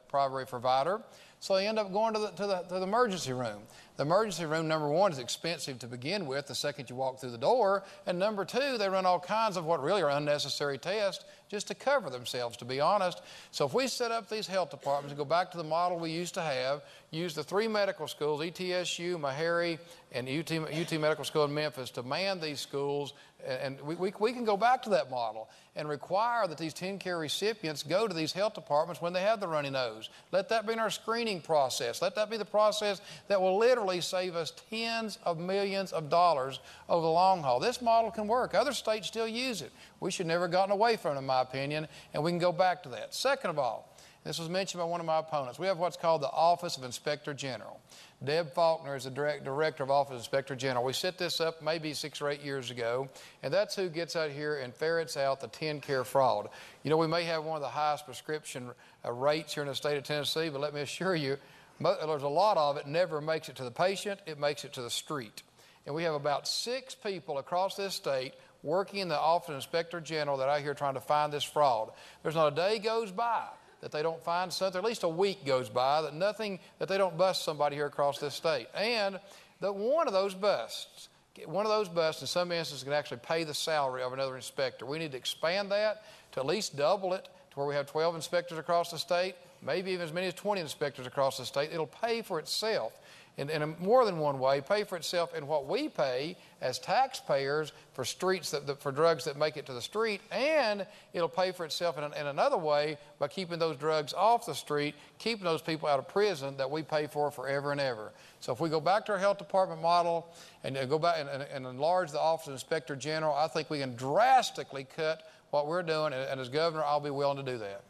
primary provider. So they end up going to the emergency room. The emergency room, number one, is expensive to begin with the second you walk through the door. And number two, they run all kinds of what really are unnecessary tests just to cover themselves, to be honest. So if we set up these health departments and go back to the model we used to have, use the three medical schools, ETSU, Meharry, and UT Medical School in Memphis, to man these schools, and we can go back to that model and require that these TennCare recipients go to these health departments when they have the runny nose. Let that be in our screening process. Let that be the process that will literally save us tens of millions of dollars over the long haul. This model can work. Other states still use it. We should never have gotten away from it, in my opinion, and we can go back to that. Second of all, this was mentioned by one of my opponents. We have what's called the Office of Inspector General. Deb Faulkner is the director of Office of Inspector General. We set this up maybe 6 or 8 years ago, and that's who gets out here and ferrets out the TennCare fraud. You know, we may have one of the highest prescription rates here in the state of Tennessee, but let me assure you, there's a lot of it never makes it to the patient, it makes it to the street. And we have about 6 people across this state working in the Office of Inspector General that are out here trying to find this fraud. There's not a day goes by that they don't find something, at least a week goes by, that they don't bust somebody here across this state. And that one of those busts in some instances can actually pay the salary of another inspector. We need to expand that to at least double it to where we have 12 inspectors across the state. maybe even as many as 20 inspectors across the state. It'll pay for itself in more than one way, pay for itself in what we pay as taxpayers for streets, for drugs that make it to the street, and it'll pay for itself in another way by keeping those drugs off the street, keeping those people out of prison that we pay for forever and ever. So if we go back to our health department model and go back and enlarge the Office of Inspector General, I think we can drastically cut what we're doing, and as governor, I'll be willing to do that.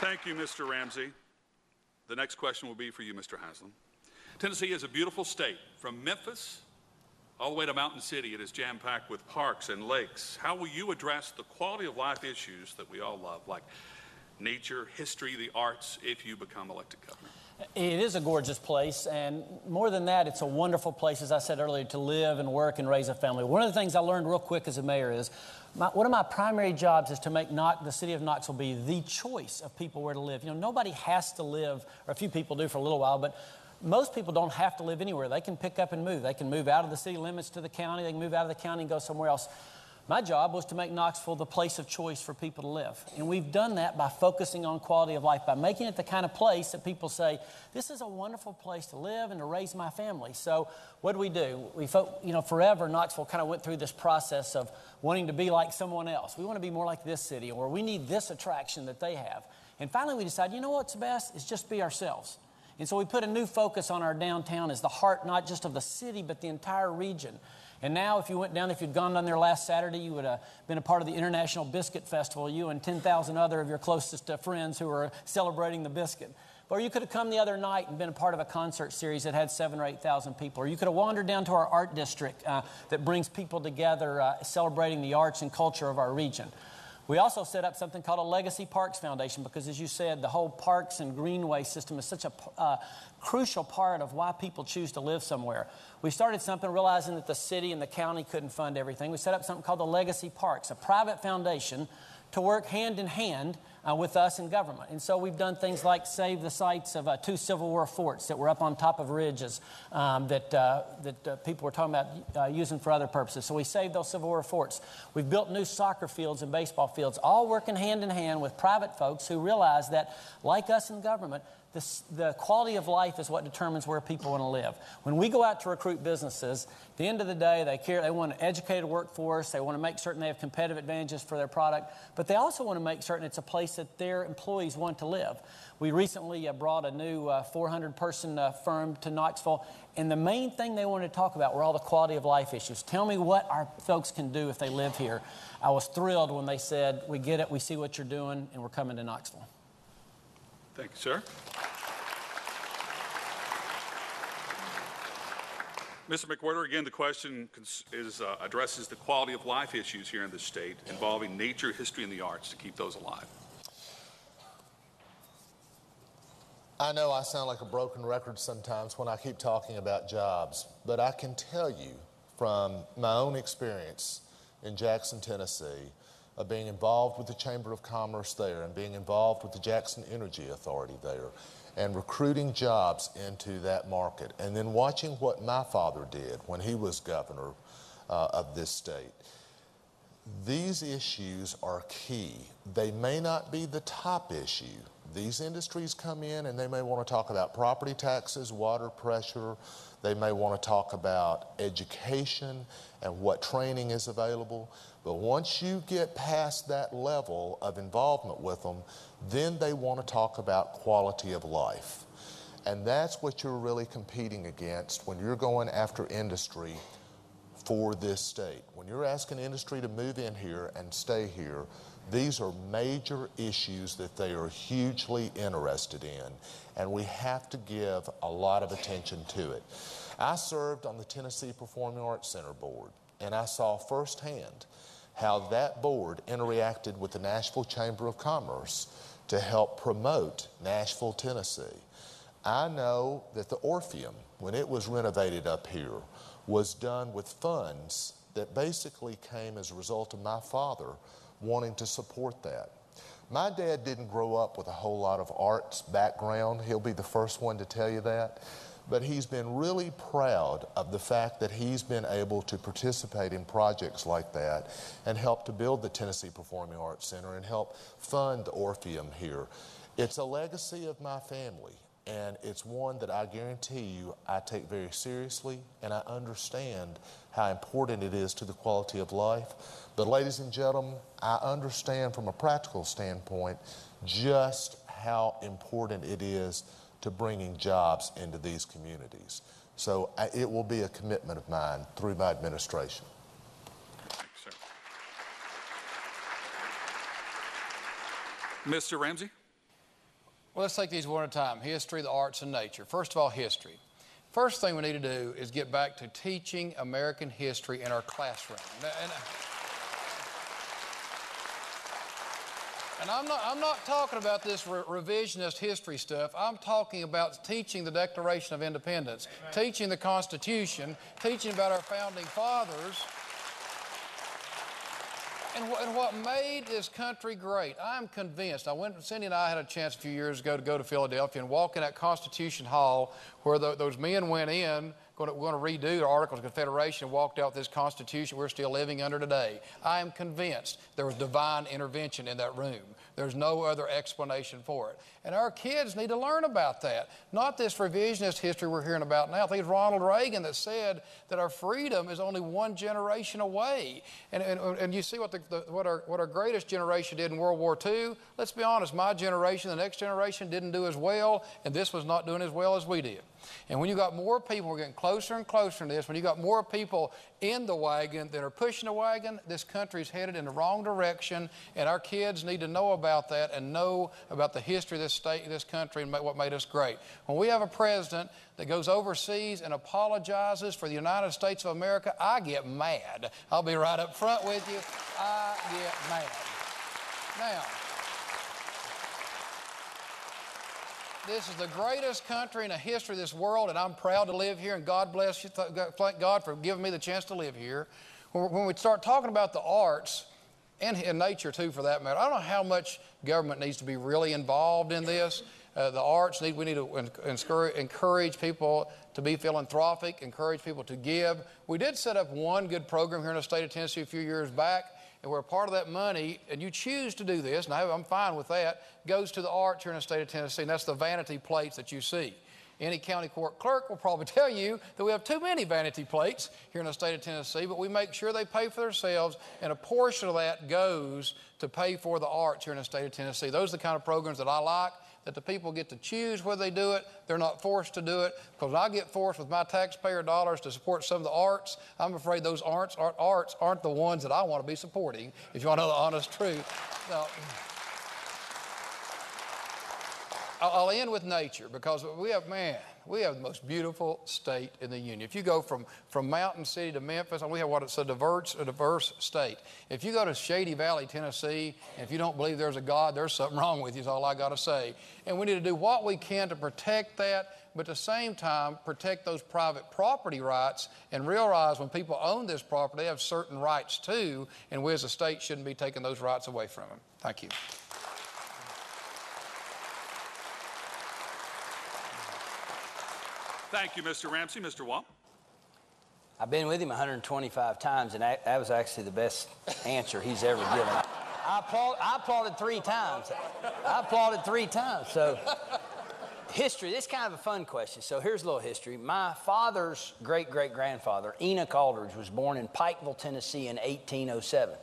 Thank you, Mr. Ramsey. The next question will be for you, Mr. Haslam. Tennessee is a beautiful state. From Memphis all the way to Mountain City, it is jam-packed with parks and lakes. How will you address the quality of life issues that we all love, like nature, history, the arts, if you become elected governor? It is a gorgeous place, and more than that, it's a wonderful place, as I said earlier, to live and work and raise a family. One of the things I learned real quick as a mayor is one of my primary jobs is to make the city of Knoxville be the choice of people where to live. You know, nobody has to live, or a few people do for a little while, but most people don't have to live anywhere. They can pick up and move. They can move out of the city limits to the county. They can move out of the county and go somewhere else. My job was to make Knoxville the place of choice for people to live. And we've done that by focusing on quality of life, by making it the kind of place that people say, this is a wonderful place to live and to raise my family. So what do? Forever Knoxville kind of went through this process of wanting to be like someone else. We want to be more like this city, or we need this attraction that they have. And finally we decided, you know what's best? Is just be ourselves. And so we put a new focus on our downtown as the heart, not just of the city, but the entire region. And now if you'd gone down there last Saturday, you would have been a part of the International Biscuit Festival, you and 10,000 other of your closest friends who were celebrating the biscuit. Or you could have come the other night and been a part of a concert series that had 7,000 or 8,000 people. Or you could have wandered down to our art district that brings people together celebrating the arts and culture of our region. We also set up something called a Legacy Parks Foundation because, as you said, the whole parks and greenway system is such a crucial part of why people choose to live somewhere. We started something realizing that the city and the county couldn't fund everything. We set up something called the Legacy Parks, a private foundation to work hand in hand with us in government. And so we've done things like save the sites of 2 Civil War forts that were up on top of ridges that people were talking about using for other purposes. So we saved those Civil War forts. We've built new soccer fields and baseball fields, all working hand in hand with private folks who realize that, like us in government, the quality of life is what determines where people want to live. When we go out to recruit businesses, at the end of the day, they want an educated workforce. They want to make certain they have competitive advantages for their product, but they also want to make certain it's a place that their employees want to live. We recently brought a new 400-person firm to Knoxville, and the main thing they wanted to talk about were all the quality of life issues. Tell me what our folks can do if they live here. I was thrilled when they said, we get it, we see what you're doing, and we're coming to Knoxville. Thank you, sir. Mr. McWhirter, again, the question addresses the quality of life issues here in the state involving nature, history, and the arts to keep those alive. I know I sound like a broken record sometimes when I keep talking about jobs, but I can tell you from my own experience in Jackson, Tennessee, of being involved with the Chamber of Commerce there and being involved with the Jackson Energy Authority there and recruiting jobs into that market, and then watching what my father did when he was governor of this state. These issues are key. They may not be the top issue. These industries come in and they may want to talk about property taxes, water pressure. They may want to talk about education and what training is available. But once you get past that level of involvement with them, then they want to talk about quality of life. And that's what you're really competing against when you're going after industry for this state. When you're asking industry to move in here and stay here, these are major issues that they are hugely interested in, and we have to give a lot of attention to it. I served on the Tennessee Performing Arts Center board, and I saw firsthand how that board interacted with the Nashville Chamber of Commerce to help promote Nashville, Tennessee. I know that the Orpheum, when it was renovated up here, was done with funds that basically came as a result of my father wanting to support that. My dad didn't grow up with a whole lot of arts background. He'll be the first one to tell you that. but he's been really proud of the fact that he's been able to participate in projects like that and help to build the Tennessee Performing Arts Center and help fund the Orpheum here. It's a legacy of my family, and it's one that I guarantee you I take very seriously, and I understand how important it is to the quality of life. But ladies and gentlemen, I understand from a practical standpoint just how important it is to bringing jobs into these communities. So it will be a commitment of mine through my administration. Thank you, sir. Mr. Ramsey? Well, let's take these one at a time. History, the arts, and nature. First of all, history. First thing we need to do is get back to teaching American history in our classroom. And I'm not talking about this revisionist history stuff. I'm talking about teaching the Declaration of Independence, teaching the Constitution, teaching about our founding fathers, and what made this country great. I'm convinced. Cindy and I had a chance a few years ago to go to Philadelphia and walk in that Constitution Hall where those men went in, going to redo the Articles of Confederation, and walked out with this Constitution we're still living under today. I am convinced there was divine intervention in that room. There's no other explanation for it. And our kids need to learn about that, not this revisionist history we're hearing about now. I think it's Ronald Reagan that said that our freedom is only one generation away. And you see what our greatest generation did in World War II? Let's be honest, my generation, the next generation didn't do as well, and this was not doing as well as we did. And when you got more people, we're getting closer and closer to this, when you got more people in the wagon that are pushing the wagon, this country's headed in the wrong direction, and our kids need to know about that and know about the history of this state, this country, and what made us great. When we have a president that goes overseas and apologizes for the United States of America, I get mad. I'll be right up front with you. I get mad. Now, this is the greatest country in the history of this world, and I'm proud to live here, and God bless you. Thank God for giving me the chance to live here. When we start talking about the arts, and nature too for that matter, I don't know how much government needs to be really involved in this. The arts, we need to encourage people to be philanthropic, encourage people to give. We did set up one good program here in the state of Tennessee a few years back, and where part of that money, and you choose to do this, and I'm fine with that, goes to the arts here in the state of Tennessee, and that's the vanity plates that you see. Any county court clerk will probably tell you that we have too many vanity plates here in the state of Tennessee, but we make sure they pay for themselves, and a portion of that goes to pay for the arts here in the state of Tennessee. Those are the kind of programs that I like, that the people get to choose whether they do it. They're not forced to do it, because when I get forced with my taxpayer dollars to support some of the arts, I'm afraid those arts aren't the ones that I want to be supporting, if you want to know the honest truth. Now, I'll end with nature, because we have the most beautiful state in the Union. If you go from Mountain City to Memphis, and we have what it's a diverse state. If you go to Shady Valley, Tennessee, and if you don't believe there's a God, there's something wrong with you, is all I got to say. And we need to do what we can to protect that, but at the same time, protect those private property rights and realize when people own this property, they have certain rights too, and we as a state shouldn't be taking those rights away from them. Thank you. Thank you, Mr. Ramsey. Mr. Wong? I've been with him 125 times, and that was actually the best answer he's ever given. I applauded 3 times. So, history, this is kind of a fun question. So here's a little history. My father's great-great-grandfather, Enoch Aldridge, was born in Pikeville, Tennessee in 1807.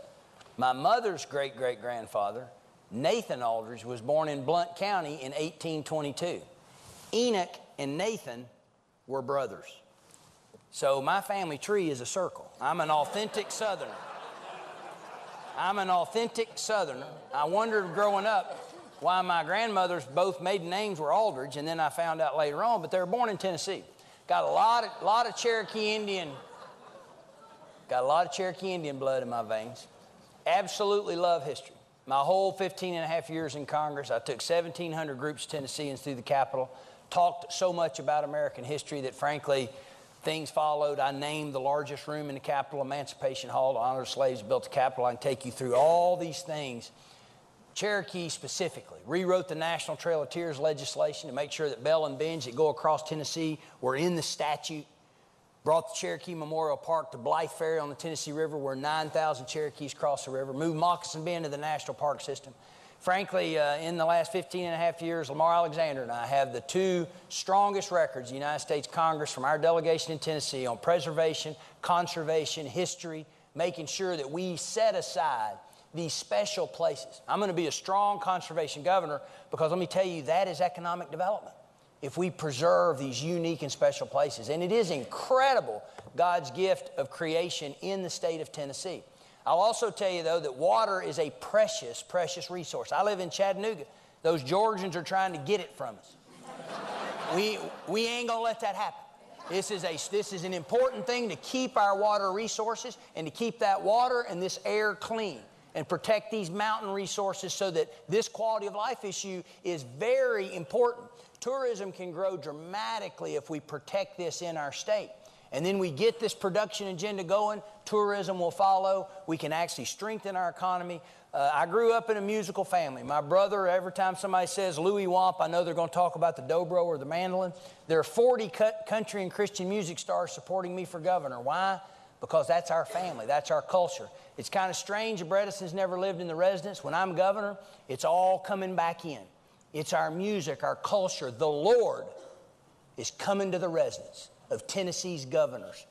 My mother's great-great-grandfather, Nathan Aldridge, was born in Blount County in 1822. Enoch and Nathan were brothers. So my family tree is a circle. I'm an authentic Southerner. I wondered growing up why my grandmothers both maiden names were Aldridge, and then I found out later on, but they were born in Tennessee. Got a lot of Cherokee Indian blood in my veins. Absolutely love history. My whole 15 and a half years in Congress, I took 1,700 groups of Tennesseans through the Capitol, talked so much about American history that, frankly, things followed. I named the largest room in the Capitol, Emancipation Hall, to honor the slaves who built the Capitol. I can take you through all these things. Cherokee specifically, rewrote the National Trail of Tears legislation to make sure that bell and bends that go across Tennessee were in the statute. Brought the Cherokee Memorial Park to Blythe Ferry on the Tennessee River, where 9,000 Cherokees cross the river. Moved Moccasin Bend to the National Park System. Frankly, in the last 15 and a half years, Lamar Alexander and I have the two strongest records in the United States Congress from our delegation in Tennessee on preservation, conservation, history, making sure that we set aside these special places. I'm going to be a strong conservation governor because let me tell you, that is economic development. If we preserve these unique and special places. And it is incredible, God's gift of creation in the state of Tennessee. I'll also tell you, though, that water is a precious, precious resource. I live in Chattanooga. Those Georgians are trying to get it from us. We ain't going to let that happen. This is an important thing to keep our water resources and to keep that water and this air clean and protect these mountain resources so that this quality of life issue is very important. Tourism can grow dramatically if we protect this in our state. And then we get this production agenda going, tourism will follow. We can actually strengthen our economy. I grew up in a musical family. My brother, every time somebody says Louis Wamp, I know they're going to talk about the dobro or the mandolin. There are 40 country and Christian music stars supporting me for governor. Why? Because that's our family. That's our culture. It's kind of strange. The Bredesons never lived in the residence. When I'm governor, it's all coming back in. It's our music, our culture. The Lord is coming to the residence of Tennessee's governor's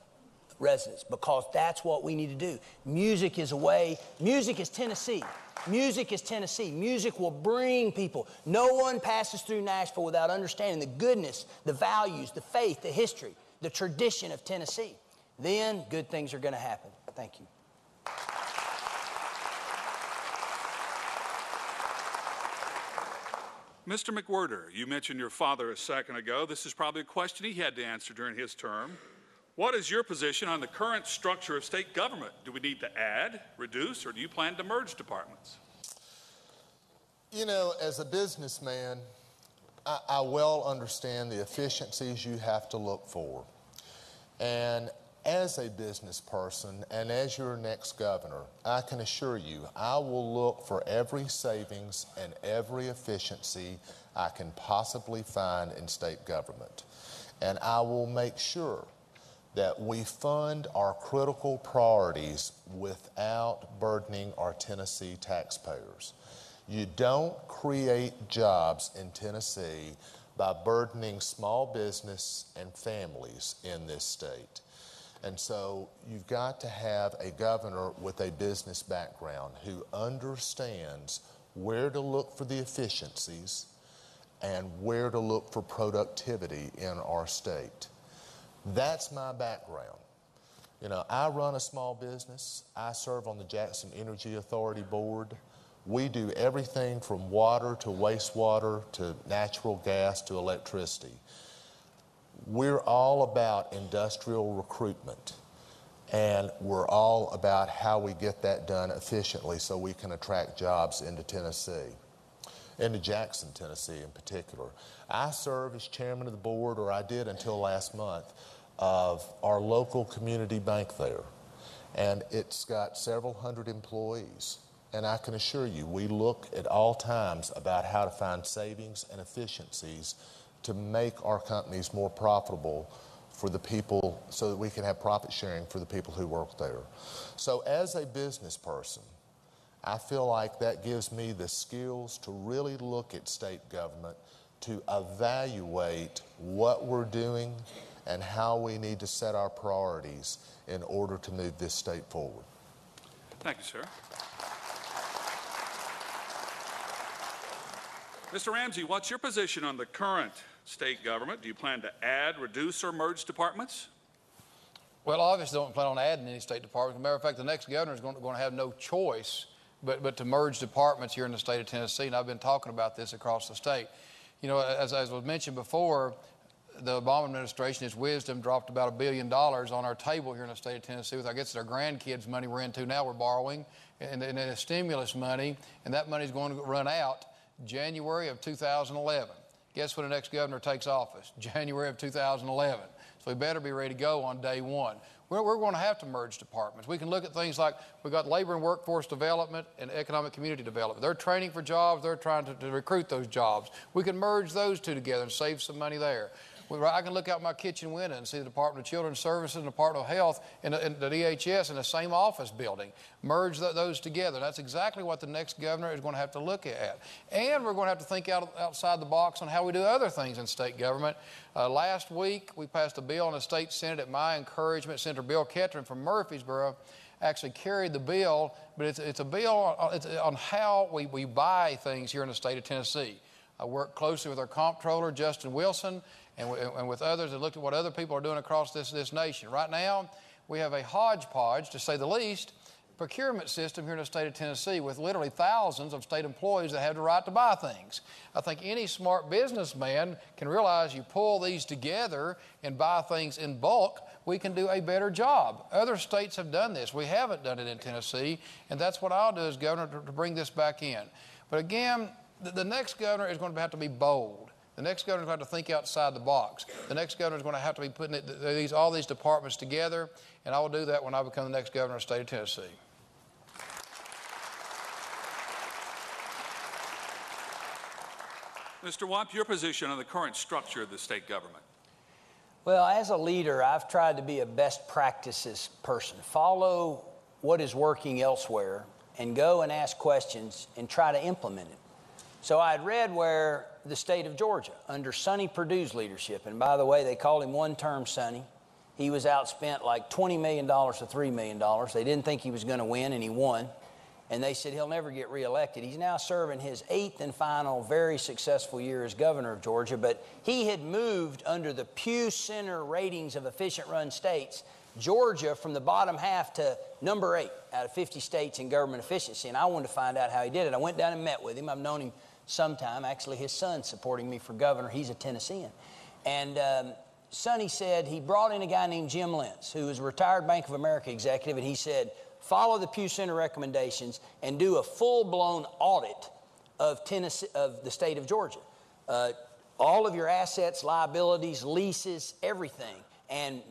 residence because that's what we need to do. Music is a way. Music is Tennessee. Music is Tennessee. Music will bring people. No one passes through Nashville without understanding the goodness, the values, the faith, the history, the tradition of Tennessee. Then good things are going to happen. Thank you. Mr. McWhorter, you mentioned your father a second ago. This is probably a question he had to answer during his term. What is your position on the current structure of state government? Do we need to add, reduce, or do you plan to merge departments? You know, as a businessman, I well understand the efficiencies you have to look for. And as a business person and as your next governor, I can assure you I will look for every savings and every efficiency I can possibly find in state government. And I will make sure that we fund our critical priorities without burdening our Tennessee taxpayers. You don't create jobs in Tennessee by burdening small business and families in this state. And so you've got to have a governor with a business background who understands where to look for the efficiencies and where to look for productivity in our state. That's my background. You know, I run a small business. I serve on the Jackson Energy Authority Board. We do everything from water to wastewater to natural gas to electricity. We're all about industrial recruitment, and we're all about how we get that done efficiently so we can attract jobs into Tennessee, into Jackson, Tennessee in particular. I serve as chairman of the board, or I did until last month, of our local community bank there, and it's got several hundred employees. And I can assure you, we look at all times about how to find savings and efficiencies to make our companies more profitable for the people so that we can have profit sharing for the people who work there. So as a business person, I feel like that gives me the skills to really look at state government, to evaluate what we're doing and how we need to set our priorities in order to move this state forward. Thank you, sir. Mr. Ramsey, what's your position on the current state government? Do you plan to add, reduce, or merge departments? Well, obviously don't plan on adding any state departments. As a matter of fact, the next governor is going to have no choice but to merge departments here in the state of Tennessee, and I've been talking about this across the state. You know, as was mentioned before, the Obama administration, its wisdom, dropped about $1 billion on our table here in the state of Tennessee with, I guess, our grandkids' money we're into now. We're borrowing, and it's stimulus money, and that money is going to run out January of 2011. Guess when the next governor takes office? January of 2011. So we better be ready to go on day one. We're going to have to merge departments. We can look at things like we've got labor and workforce development and economic community development. They're training for jobs. They're trying to recruit those jobs. We can merge those two together and save some money there. I can look out my kitchen window and see the Department of Children's Services and the Department of Health and the DHS in the same office building. Merge those together. That's exactly what the next governor is going to have to look at. And we're going to have to think outside the box on how we do other things in state government. Last week, we passed a bill in the state Senate at my encouragement. Senator Bill Ketron from Murfreesboro actually carried the bill, but it's a bill on how we buy things here in the state of Tennessee. I worked closely with our comptroller, Justin Wilson, and with others, and looked at what other people are doing across this nation. Right now, we have a hodgepodge, to say the least, procurement system here in the state of Tennessee with literally thousands of state employees that have the right to buy things. I think any smart businessman can realize you pull these together and buy things in bulk, we can do a better job. Other states have done this. We haven't done it in Tennessee, and that's what I'll do as governor to bring this back in. But again, the next governor is going to have to be bold. The next governor is going to have to think outside the box. The next governor is going to have to be putting all these departments together, and I will do that when I become the next governor of the state of Tennessee. Mr. Wamp, your position on the current structure of the state government. Well, as a leader, I've tried to be a best practices person. Follow what is working elsewhere and go and ask questions and try to implement it. So I'd read where the state of Georgia, under Sonny Perdue's leadership, and by the way, they called him one-term Sonny. He was outspent like $20 million to $3 million. They didn't think he was going to win, and he won. And they said he'll never get reelected. He's now serving his 8th and final very successful year as governor of Georgia, but he had moved under the Pew Center ratings of efficient run states, Georgia from the bottom half to number 8 out of 50 states in government efficiency, and I wanted to find out how he did it. I went down and met with him. I've known him sometime. Actually, his son's supporting me for governor. He's a Tennessean. And Sonny said he brought in a guy named Jim Lentz, who was a retired Bank of America executive, and he said, follow the Pew Center recommendations and do a full-blown audit of Tennessee, of the state of Georgia. All of your assets, liabilities, leases, everything, and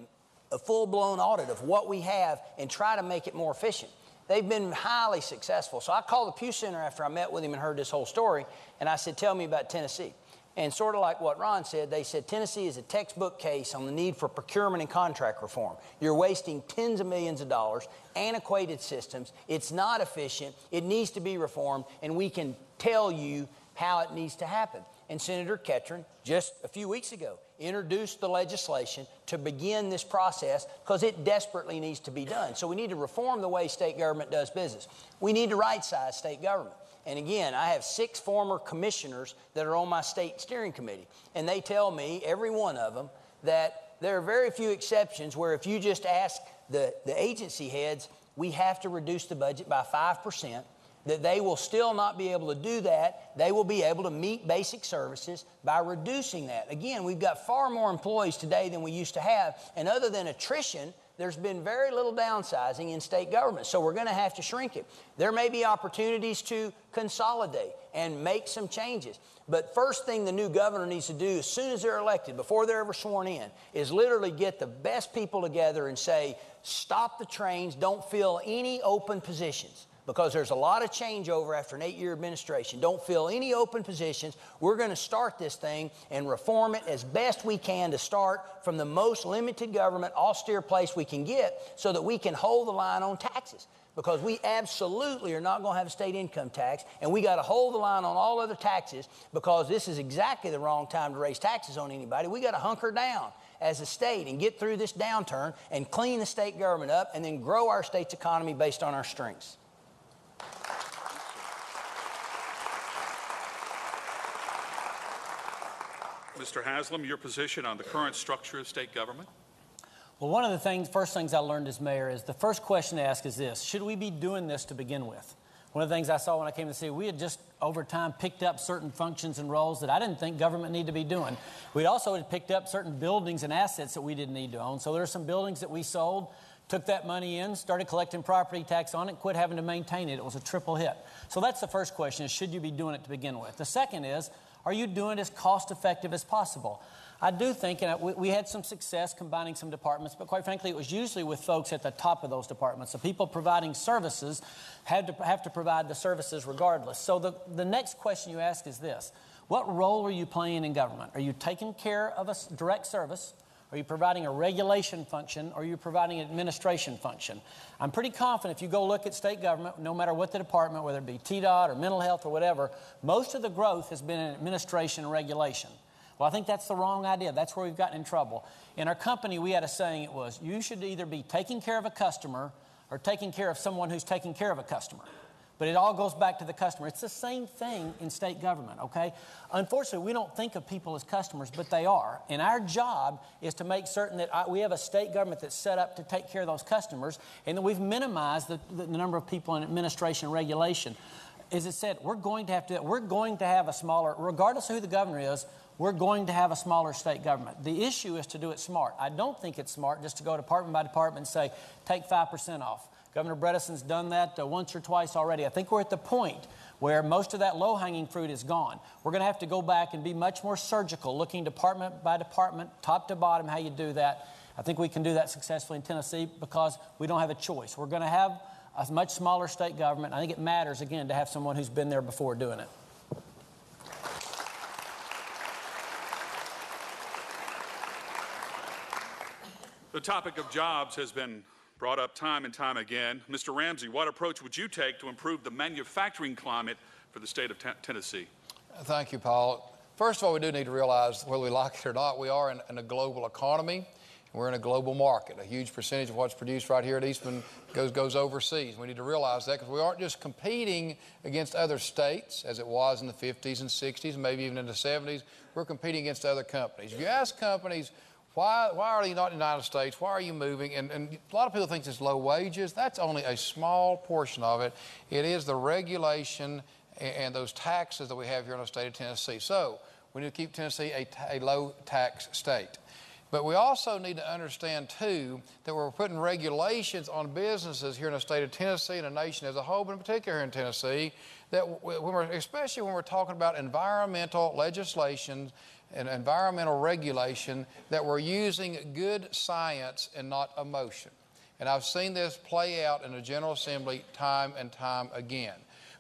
a full-blown audit of what we have and try to make it more efficient. They've been highly successful. So I called the Pew Center after I met with him and heard this whole story, and I said, tell me about Tennessee. And sort of like what Ron said, they said Tennessee is a textbook case on the need for procurement and contract reform. You're wasting tens of millions of dollars, antiquated systems. It's not efficient. It needs to be reformed, and we can tell you how it needs to happen. And Senator Ketron, just a few weeks ago, introduced the legislation to begin this process because it desperately needs to be done. So we need to reform the way state government does business. We need to right-size state government. And again, I have 6 former commissioners that are on my state steering committee, and they tell me, every one of them, that there are very few exceptions where if you just ask the agency heads, we have to reduce the budget by 5%, that they will still not be able to do that. They will be able to meet basic services by reducing that. Again, we've got far more employees today than we used to have, and other than attrition, there's been very little downsizing in state government, so we're going to have to shrink it. There may be opportunities to consolidate and make some changes, but first thing the new governor needs to do as soon as they're elected, before they're ever sworn in, is literally get the best people together and say, stop the trains, don't fill any open positions. Because there's a lot of changeover after an 8-year administration. Don't fill any open positions. We're going to start this thing and reform it as best we can to start from the most limited government, austere place we can get so that we can hold the line on taxes. Because we absolutely are not going to have a state income tax, and we got to hold the line on all other taxes because this is exactly the wrong time to raise taxes on anybody. We got to hunker down as a state and get through this downturn and clean the state government up and then grow our state's economy based on our strengths. Mr. Haslam, your position on the current structure of state government? Well, one of the first things I learned as mayor is the first question to ask is this: should we be doing this to begin with? One of the things I saw when I came to the city, we had just over time picked up certain functions and roles that I didn't think government needed to be doing. We also had picked up certain buildings and assets that we didn't need to own. So there are some buildings that we sold, took that money in, started collecting property tax on it, quit having to maintain it. It was a triple hit. So that's the first question, is should you be doing it to begin with? The second is, Are you doing it as cost-effective as possible? I do think, and we had some success combining some departments, but quite frankly, it was usually with folks at the top of those departments. The people providing services have to provide the services regardless. So the next question you ask is this: what role are you playing in government? Are you taking care of a direct service? Are you providing a regulation function, or are you providing an administration function? I'm pretty confident if you go look at state government, no matter what the department, whether it be TDOT or mental health or whatever, most of the growth has been in administration and regulation. Well, I think that's the wrong idea. That's where we've gotten in trouble. In our company, we had a saying. It was, you should either be taking care of a customer or taking care of someone who's taking care of a customer. But it all goes back to the customer. It's the same thing in state government, okay? Unfortunately, we don't think of people as customers, but they are. And our job is to make certain that we have a state government that's set up to take care of those customers, and that we've minimized the number of people in administration and regulation. As it said, we're going to have to do that. We're going to have a smaller, regardless of who the governor is, we're going to have a smaller state government. The issue is to do it smart. I don't think it's smart just to go department by department and say, take 5% off. Governor Bredesen's done that once or twice already. I think we're at the point where most of that low-hanging fruit is gone. We're going to have to go back and be much more surgical, looking department by department, top to bottom, how you do that. I think we can do that successfully in Tennessee because we don't have a choice. We're going to have a much smaller state government. I think it matters, again, to have someone who's been there before doing it. The topic of jobs has been brought up time and time again. Mr. Ramsey, what approach would you take to improve the manufacturing climate for the state of Tennessee? Thank you, Paul. First of all, we do need to realize, whether we like it or not, we are in a global economy. We're in a global market. A huge percentage of what's produced right here at Eastman goes overseas. We need to realize that, because we aren't just competing against other states, as it was in the 50s and 60s, and maybe even in the 70s. We're competing against other companies. If you ask companies, why are you not in the United States? Why are you moving? And a lot of people think it's low wages. That's only a small portion of it. It is the regulation and those taxes that we have here in the state of Tennessee. So we need to keep Tennessee a low-tax state. But we also need to understand, too, that we're putting regulations on businesses here in the state of Tennessee and the nation as a whole, but in particular here in Tennessee, that especially when we're talking about environmental legislation and environmental regulation, that we're using good science and not emotion. And I've seen this play out in the General Assembly time and time again.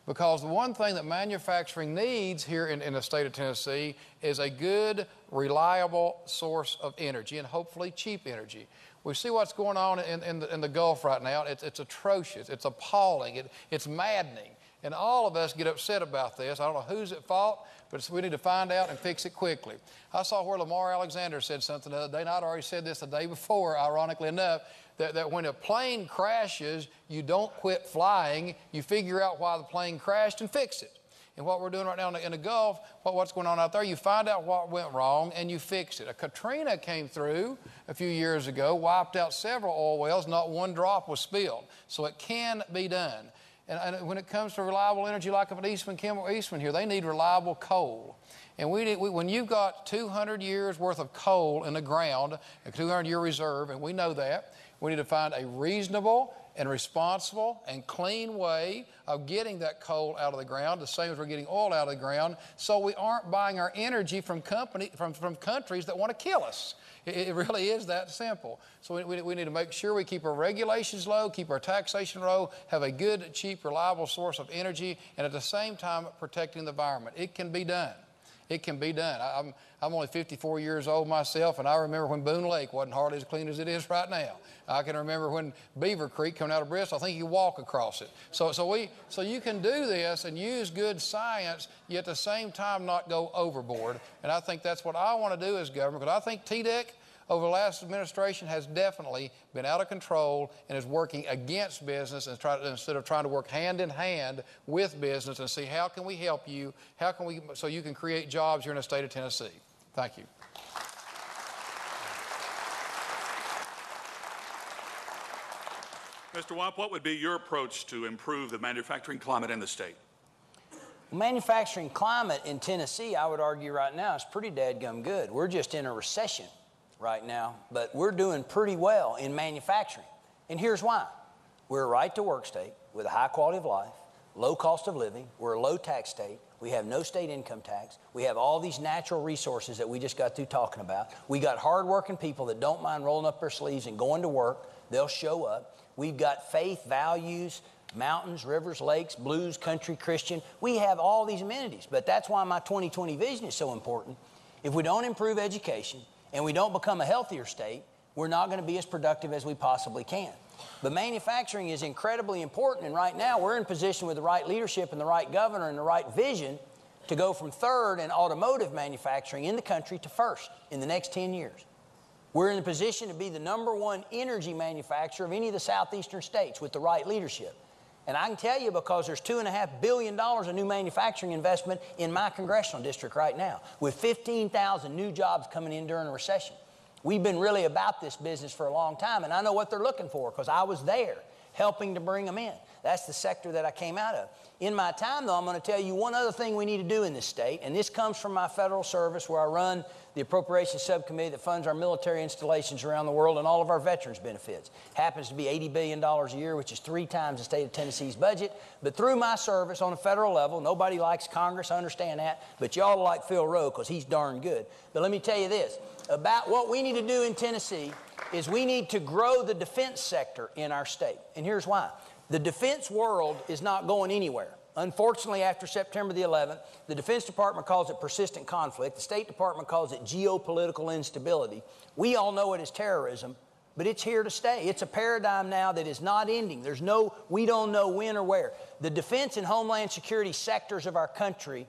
Because the one thing that manufacturing needs here in the state of Tennessee is a good, reliable source of energy, and hopefully cheap energy. We see what's going on in the Gulf right now. It's atrocious. It's appalling. It's maddening. And all of us get upset about this. I don't know who's at fault, but we need to find out and fix it quickly. I saw where Lamar Alexander said something the other day, and I'd already said this the day before, ironically enough, that when a plane crashes, you don't quit flying. You figure out why the plane crashed and fix it. And what we're doing right now in the Gulf, what's going on out there, you find out what went wrong and you fix it. A Katrina came through a few years ago, wiped out several oil wells, not one drop was spilled. So it can be done. And when it comes to reliable energy, like up at Eastman here, they need reliable coal. And when you've got 200 years worth of coal in the ground, a 200-year reserve, and we know that, we need to find a reasonable and responsible and clean way of getting that coal out of the ground, the same as we're getting oil out of the ground, so we aren't buying our energy from countries that want to kill us. It really is that simple. So we need to make sure we keep our regulations low, keep our taxation low, have a good, cheap, reliable source of energy, and at the same time protecting the environment. It can be done. It can be done. I'm only 54 years old myself, and I remember when Boone Lake wasn't hardly as clean as it is right now. I can remember when Beaver Creek coming out of Bristol, I think you walk across it. So you can do this and use good science, yet at the same time not go overboard. And I think that's what I want to do as governor, because I think TDEC over the last administration has definitely been out of control and is working against business instead of trying to work hand in hand with business and see how can we help you, so you can create jobs here in the state of Tennessee. Thank you. Mr. Wamp, what would be your approach to improve the manufacturing climate in the state? Manufacturing climate in Tennessee, I would argue right now, is pretty dadgum good. We're just in a recession right now, but we're doing pretty well in manufacturing. And here's why. We're a right-to-work state with a high quality of life, low cost of living. We're a low tax state. We have no state income tax. We have all these natural resources that we just got through talking about. We got hardworking people that don't mind rolling up their sleeves and going to work. They'll show up. We've got faith, values, mountains, rivers, lakes, blues, country, Christian. We have all these amenities. But that's why my 2020 vision is so important. If we don't improve education and we don't become a healthier state, we're not going to be as productive as we possibly can. But manufacturing is incredibly important, and right now we're in position with the right leadership and the right governor and the right vision to go from third in automotive manufacturing in the country to first in the next 10 years. We're in a position to be the #1 energy manufacturer of any of the southeastern states with the right leadership. And I can tell you because there's $2.5 billion of new manufacturing investment in my congressional district right now, with 15,000 new jobs coming in during a recession. We've been really about this business for a long time, and I know what they're looking for because I was there helping to bring them in. That's the sector that I came out of. In my time, though, I'm going to tell you one other thing we need to do in this state, and this comes from my federal service where I run the appropriations subcommittee that funds our military installations around the world and all of our veterans benefits. Happens to be $80 billion a year, which is 3 times the state of Tennessee's budget. But through my service on a federal level, nobody likes Congress, I understand that, but y'all like Phil Rowe because he's darn good. But let me tell you this, about what we need to do in Tennessee is we need to grow the defense sector in our state. And here's why. The defense world is not going anywhere. Unfortunately, after September the 11th, the Defense Department calls it persistent conflict. The State Department calls it geopolitical instability. We all know it as terrorism, but it's here to stay. It's a paradigm now that is not ending. We don't know when or where. The defense and homeland security sectors of our country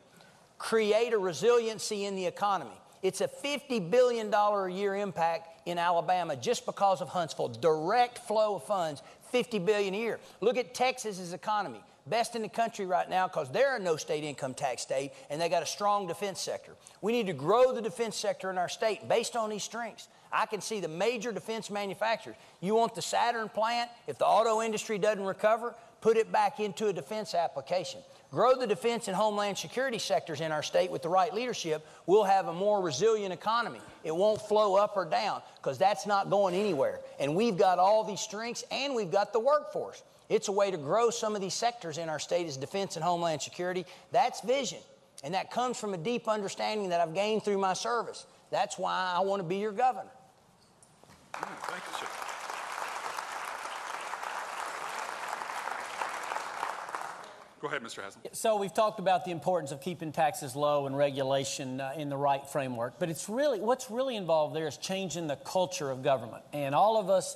create a resiliency in the economy. It's a $50 billion a year impact in Alabama just because of Huntsville. Direct flow of funds, $50 billion a year. Look at Texas's economy. Best in the country right now because they're a no state income tax state and they got a strong defense sector. We need to grow the defense sector in our state based on these strengths. I can see the major defense manufacturers. You want the Saturn plant? If the auto industry doesn't recover, put it back into a defense application. Grow the defense and homeland security sectors in our state with the right leadership. We'll have a more resilient economy. It won't flow up or down because that's not going anywhere. And we've got all these strengths and we've got the workforce. It's a way to grow some of these sectors in our state as defense and homeland security. That's vision. And that comes from a deep understanding that I've gained through my service. That's why I want to be your governor. Thank you, sir. Go ahead, Mr. Haslam. So we've talked about the importance of keeping taxes low and regulation in the right framework, but what's really involved there is changing the culture of government. And all of us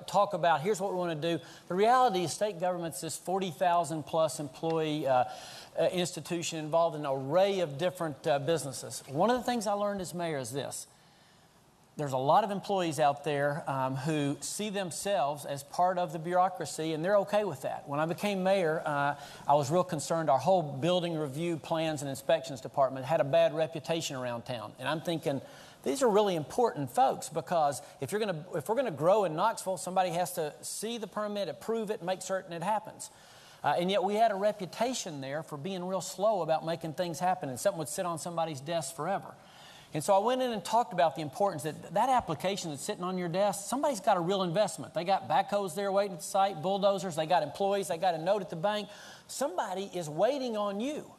talk about, here's what we want to do. The reality is state government's this 40,000 plus employee institution involved in an array of different businesses. One of the things I learned as mayor is this. There's a lot of employees out there who see themselves as part of the bureaucracy, and they're okay with that. When I became mayor, I was real concerned. Our whole building review plans and inspections department had a bad reputation around town. And I'm thinking, these are really important folks because if we're going to grow in Knoxville, somebody has to see the permit, approve it, make certain it happens. And yet we had a reputation there for being real slow about making things happen, and something would sit on somebody's desk forever. And so I went in and talked about the importance that application that's sitting on your desk, somebody's got a real investment. They got backhoes there waiting at the site, bulldozers, they got employees, they got a note at the bank. Somebody is waiting on you.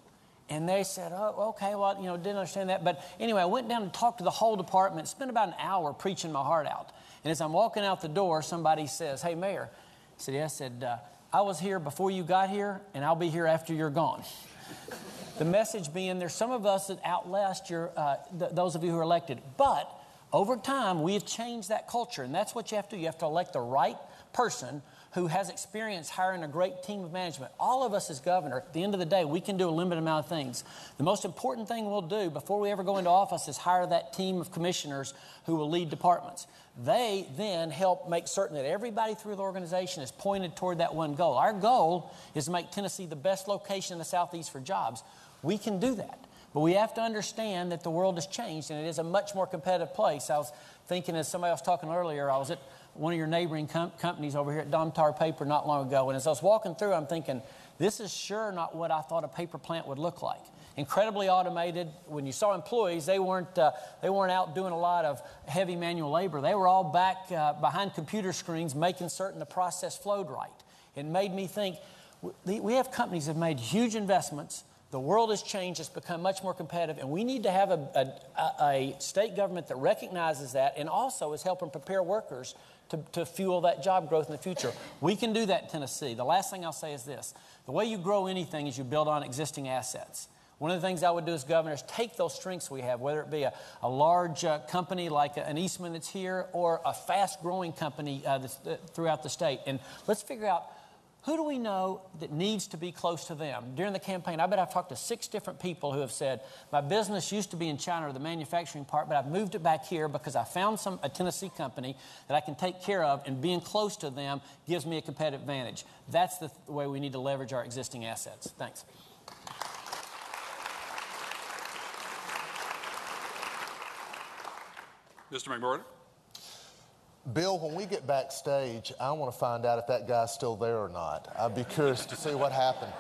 And they said, oh, okay, well, didn't understand that. But anyway, I went down and talked to the whole department, spent about an hour preaching my heart out. And as I'm walking out the door, somebody says, hey, Mayor. I said, yeah, I was here before you got here, and I'll be here after you're gone. The message being there's some of us that outlast those of you who are elected. But over time, we have changed that culture, and that's what you have to do. You have to elect the right person who has experience hiring a great team of management. All of us as governor, at the end of the day, we can do a limited amount of things. The most important thing we'll do before we ever go into office is hire that team of commissioners who will lead departments. They then help make certain that everybody through the organization is pointed toward that one goal. Our goal is to make Tennessee the best location in the Southeast for jobs. We can do that. But we have to understand that the world has changed and it is a much more competitive place. I was thinking, as somebody was talking earlier, I was at one of your neighboring companies over here at Domtar Paper not long ago. And as I was walking through, I'm thinking, this is sure not what I thought a paper plant would look like. Incredibly automated. When you saw employees, they weren't out doing a lot of heavy manual labor. They were all back behind computer screens making certain the process flowed right. It made me think, We have companies that have made huge investments. The world has changed. It's become much more competitive. And we need to have a state government that recognizes that and also is helping prepare workers to fuel that job growth in the future. We can do that in Tennessee. The last thing I'll say is this. The way you grow anything is you build on existing assets. One of the things I would do as governor is take those strengths we have, whether it be a large company like an Eastman that's here or a fast-growing company that's throughout the state. And let's figure out, who do we know that needs to be close to them? During the campaign, I bet I've talked to 6 different people who have said, my business used to be in China or the manufacturing part, but I've moved it back here because I found a Tennessee company that I can take care of, and being close to them gives me a competitive advantage. That's the way we need to leverage our existing assets. Thanks. Mr. McMurdo? Bill, when we get backstage, I want to find out if that guy's still there or not. I'd be curious to see what happened.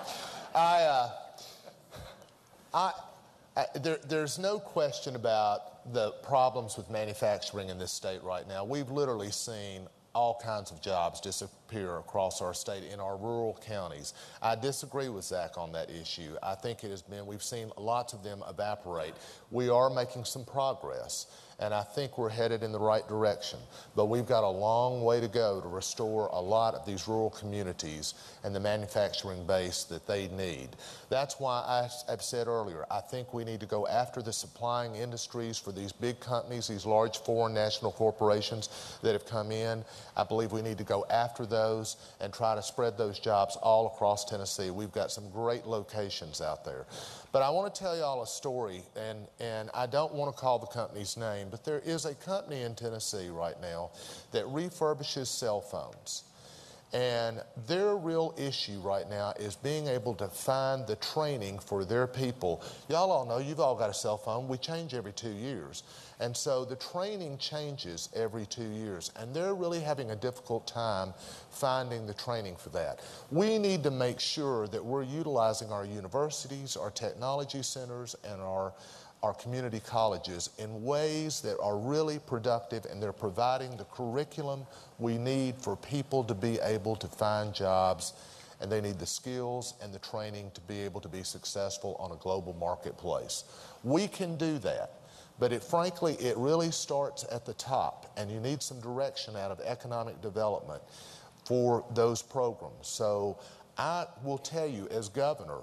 There's no question about the problems with manufacturing in this state right now. We've literally seen all kinds of jobs disappear across our state in our rural counties. I disagree with Zach on that issue. I think we've seen lots of them evaporate. We are making some progress, and I think we're headed in the right direction. But we've got a long way to go to restore a lot of these rural communities and the manufacturing base that they need. That's why I've said earlier, I think we need to go after the supplying industries for these big companies, these large foreign national corporations that have come in. I believe we need to go after those and try to spread those jobs all across Tennessee. We've got some great locations out there. But I want to tell you all a story, and I don't want to call the company's name, but there is a company in Tennessee right now that refurbishes cell phones. And their real issue right now is being able to find the training for their people. Y'all all know, you've all got a cell phone. We change every 2 years. And so the training changes every 2 years. And they're really having a difficult time finding the training for that. We need to make sure that we're utilizing our universities, our technology centers, and our community colleges in ways that are really productive, and they're providing the curriculum we need for people to be able to find jobs, and they need the skills and the training to be able to be successful on a global marketplace. We can do that, but frankly, it really starts at the top, and you need some direction out of economic development for those programs. So I will tell you, as governor,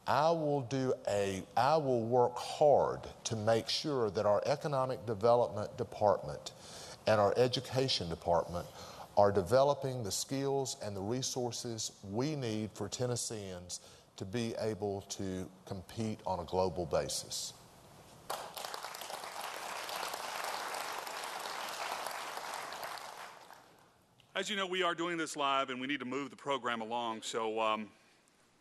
I will work hard to make sure that our economic development department and our education department are developing the skills and the resources we need for Tennesseans to be able to compete on a global basis. As you know, we are doing this live, and we need to move the program along, so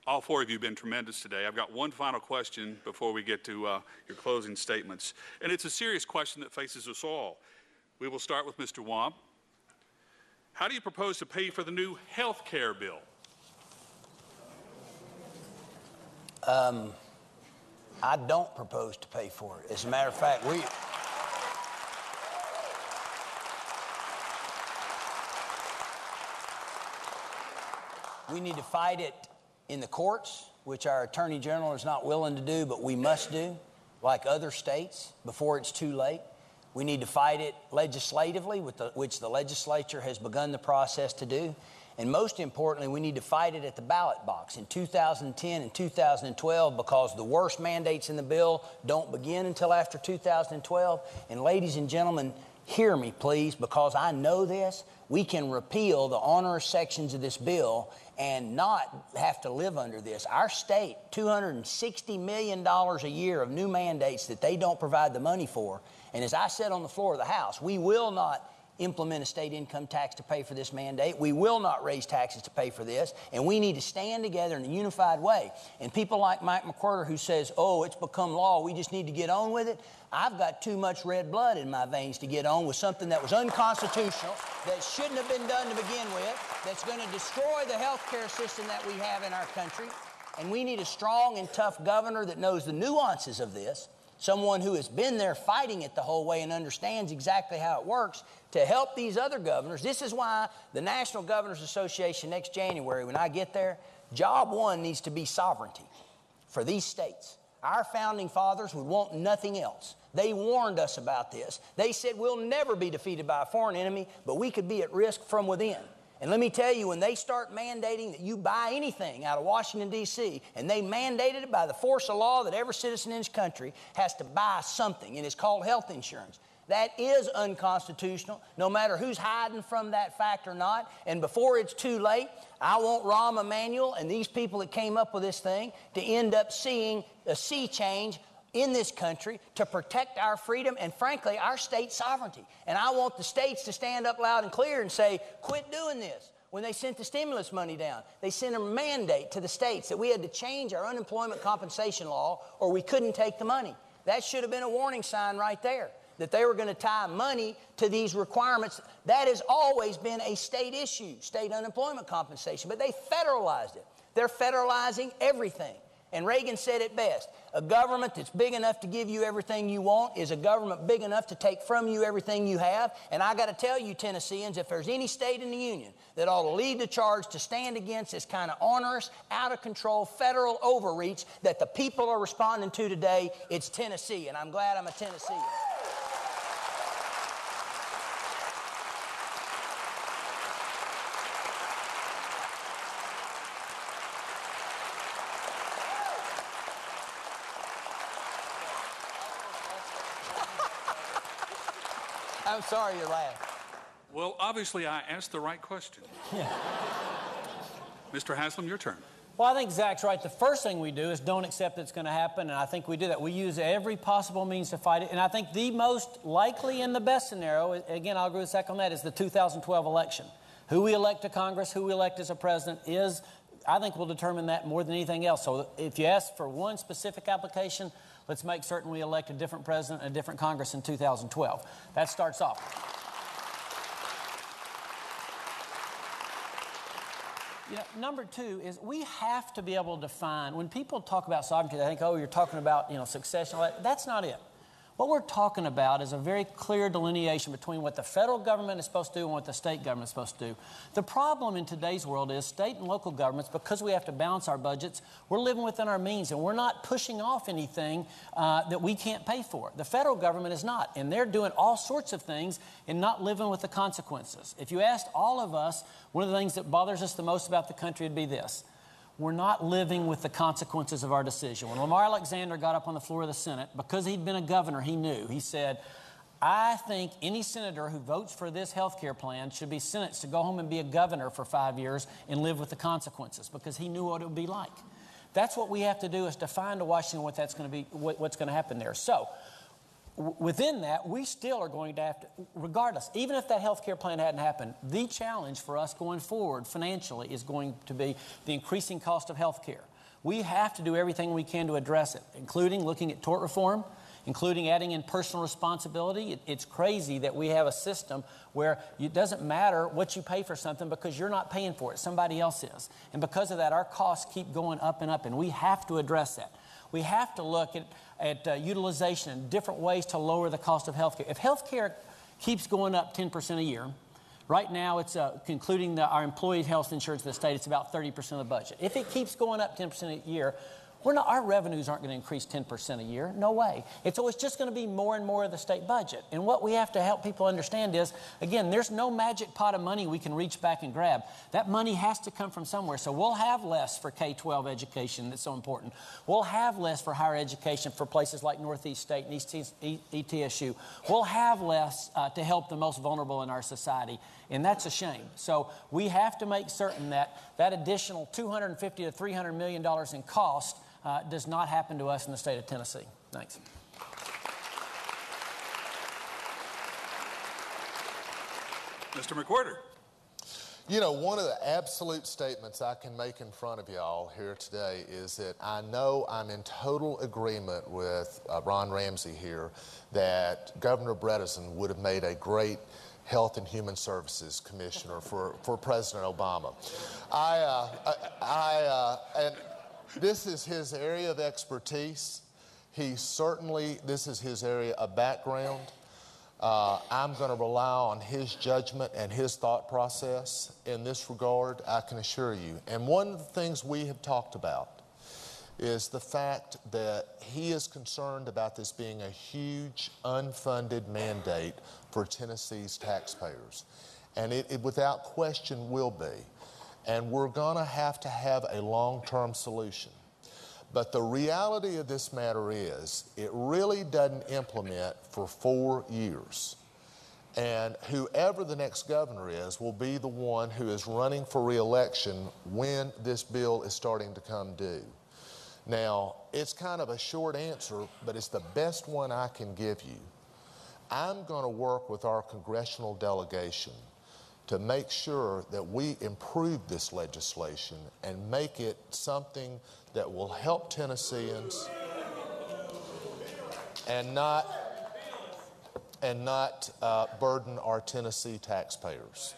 all 4 of you have been tremendous today. I've got one final question before we get to your closing statements. And it's a serious question that faces us all. We will start with Mr. Womp. How do you propose to pay for the new health care bill? I don't propose to pay for it. As a matter of fact, we need to fight it in the courts, which our Attorney General is not willing to do, but we must do, like other states, before it's too late. We need to fight it legislatively, which the legislature has begun the process to do. And most importantly, we need to fight it at the ballot box in 2010 and 2012, because the worst mandates in the bill don't begin until after 2012. And ladies and gentlemen, hear me, please, because I know this. We can repeal the onerous sections of this bill and not have to live under this. Our state, $260 million a year of new mandates that they don't provide the money for. And as I said on the floor of the House, we will not implement a state income tax to pay for this mandate. We will not raise taxes to pay for this. And we need to stand together in a unified way. And people like Mike McWhorter, who says, oh, it's become law, we just need to get on with it. I've got too much red blood in my veins to get on with something that was unconstitutional, that shouldn't have been done to begin with, that's going to destroy the health care system that we have in our country. And we need a strong and tough governor that knows the nuances of this, someone who has been there fighting it the whole way and understands exactly how it works, to help these other governors. This is why the National Governors Association next January, when I get there, Job one needs to be sovereignty for these states. Our founding fathers would want nothing else. They warned us about this. They said we'll never be defeated by a foreign enemy, but we could be at risk from within. And let me tell you, when they start mandating that you buy anything out of Washington, D.C., and they mandated it by the force of law that every citizen in this country has to buy something, and it's called health insurance, that is unconstitutional, no matter who's hiding from that fact or not. And before it's too late, I want Rahm Emanuel and these people that came up with this thing to end up seeing a sea change in this country to protect our freedom and, frankly, our state sovereignty. And I want the states to stand up loud and clear and say, quit doing this. When they sent the stimulus money down, they sent a mandate to the states that we had to change our unemployment compensation law or we couldn't take the money. That should have been a warning sign right there, that they were going to tie money to these requirements. That has always been a state issue, state unemployment compensation, but they federalized it. They're federalizing everything. And Reagan said it best, a government that's big enough to give you everything you want is a government big enough to take from you everything you have. And I got to tell you, Tennesseans, if there's any state in the union that ought to lead the charge to stand against this kind of onerous, out-of-control federal overreach that the people are responding to today, it's Tennessee. And I'm glad I'm a Tennessean. I'm sorry you're laughing. Well, obviously, I asked the right question. Yeah. Mr. Haslam, your turn. Well, I think Zach's right. The first thing we do is don't accept it's going to happen, and I think we do that. We use every possible means to fight it, and I think the most likely and the best scenario, again, I'll agree with Zach on that, is the 2012 election. Who we elect to Congress, who we elect as a president is, I think, will determine that more than anything else. So if you ask for one specific application, let's make certain we elect a different president and a different Congress in 2012. That starts off. You know, number two is we have to be able to define, when people talk about sovereignty, they think, oh, you're talking about, succession. That's not it. What we're talking about is a very clear delineation between what the federal government is supposed to do and what the state government is supposed to do. The problem in today's world is state and local governments, because we have to balance our budgets, we're living within our means, and we're not pushing off anything that we can't pay for. The federal government is not, and they're doing all sorts of things and not living with the consequences. If you asked all of us, one of the things that bothers us the most about the country would be this: we're not living with the consequences of our decision. When Lamar Alexander got up on the floor of the Senate, because he'd been a governor, he knew. He said, I think any senator who votes for this health care plan should be sentenced to go home and be a governor for 5 years and live with the consequences, because he knew what it would be like. That's what we have to do, is define to Washington what that's going to be, what's going to happen there. So within that, we still are going to have to, regardless, even if that health care plan hadn't happened, the challenge for us going forward financially is going to be the increasing cost of health care. We have to do everything we can to address it, including looking at tort reform, including adding in personal responsibility. It's crazy that we have a system where it doesn't matter what you pay for something because you're not paying for it, somebody else is. And because of that, our costs keep going up, and we have to address that. We have to look at utilization and different ways to lower the cost of health care. If health care keeps going up 10% a year, right now it's including our employee health insurance in the state, it's about 30% of the budget. If it keeps going up 10% a year, our revenues aren't going to increase 10% a year. No way. It's just going to be more and more of the state budget. And what we have to help people understand is, again, there's no magic pot of money we can reach back and grab. That money has to come from somewhere. So we'll have less for K-12 education that's so important. We'll have less for higher education for places like Northeast State and ETSU. We'll have less to help the most vulnerable in our society. And that's a shame. So we have to make certain that that additional $250 to $300 million in cost does not happen to us in the state of Tennessee. Thanks. Mr. McWhorter. You know, one of the absolute statements I can make in front of y'all here today is that I know I'm in total agreement with Ron Ramsey here that Governor Bredesen would have made a great Health and Human Services Commissioner for President Obama. And this is his area of expertise. This is his area of background. I'm going to rely on his judgment and his thought process in this regard, I can assure you. And one of the things we have talked about is the fact that he is concerned about this being a huge unfunded mandate for Tennessee's taxpayers. And it without question will be. And we're going to have a long-term solution. But the reality of this matter is it really doesn't implement for 4 years. And whoever the next governor is will be the one who is running for re-election when this bill is starting to come due. Now, it's kind of a short answer, but it's the best one I can give you. I'm going to work with our congressional delegation to make sure that we improve this legislation and make it something that will help Tennesseans and not burden our Tennessee taxpayers.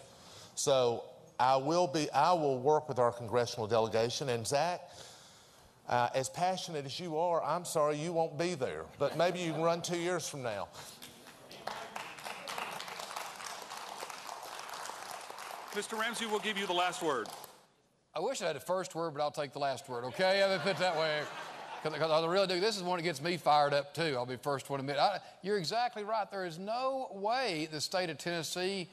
So I will work with our congressional delegation. And Zach, as passionate as you are, I'm sorry you won't be there, but maybe you can run 2 years from now. Mr. Ramsey, we'll give you the last word. I wish I had the first word, but I'll take the last word, okay? I mean, put it that way. Because I really do. This is one that gets me fired up, too. I'll be first one to admit. You're exactly right. There is no way the state of Tennessee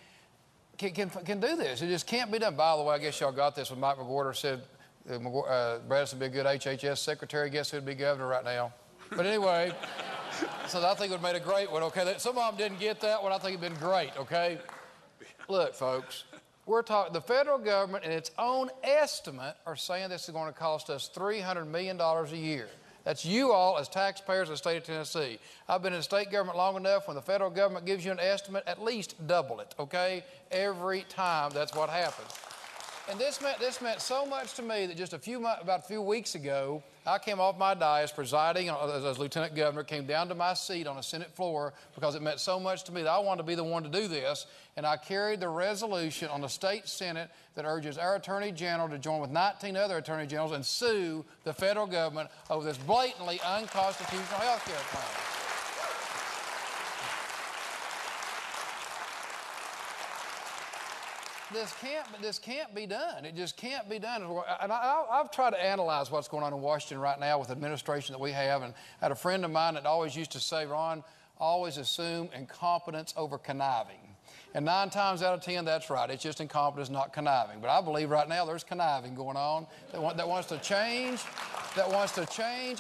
can do this. It just can't be done. By the way, I guess y'all got this when Mike McWhorter said Bradis would be a good HHS secretary. Guess who'd be governor right now? But anyway, so I think it would have made a great one, okay? Some of them didn't get that one. I think it would have been great, okay? Look, folks. We're talking, the federal government, in its own estimate, are saying this is going to cost us $300 million a year. That's you all as taxpayers of the state of Tennessee. I've been in state government long enough. When the federal government gives you an estimate, at least double it, okay? Every time that's what happens. And this meant so much to me that just about a few weeks ago, I came off my dais presiding as lieutenant governor, came down to my seat on the Senate floor because it meant so much to me that I wanted to be the one to do this. And I carried the resolution on the state Senate that urges our Attorney General to join with 19 other Attorney Generals and sue the federal government over this blatantly unconstitutional health care plan. This can't be done. It just can't be done. And I've tried to analyze what's going on in Washington right now with the administration that we have. And I had a friend of mine that always used to say, Ron, always assume incompetence over conniving. And 9 times out of 10, that's right. It's just incompetence, not conniving. But I believe right now there's conniving going on that wants to change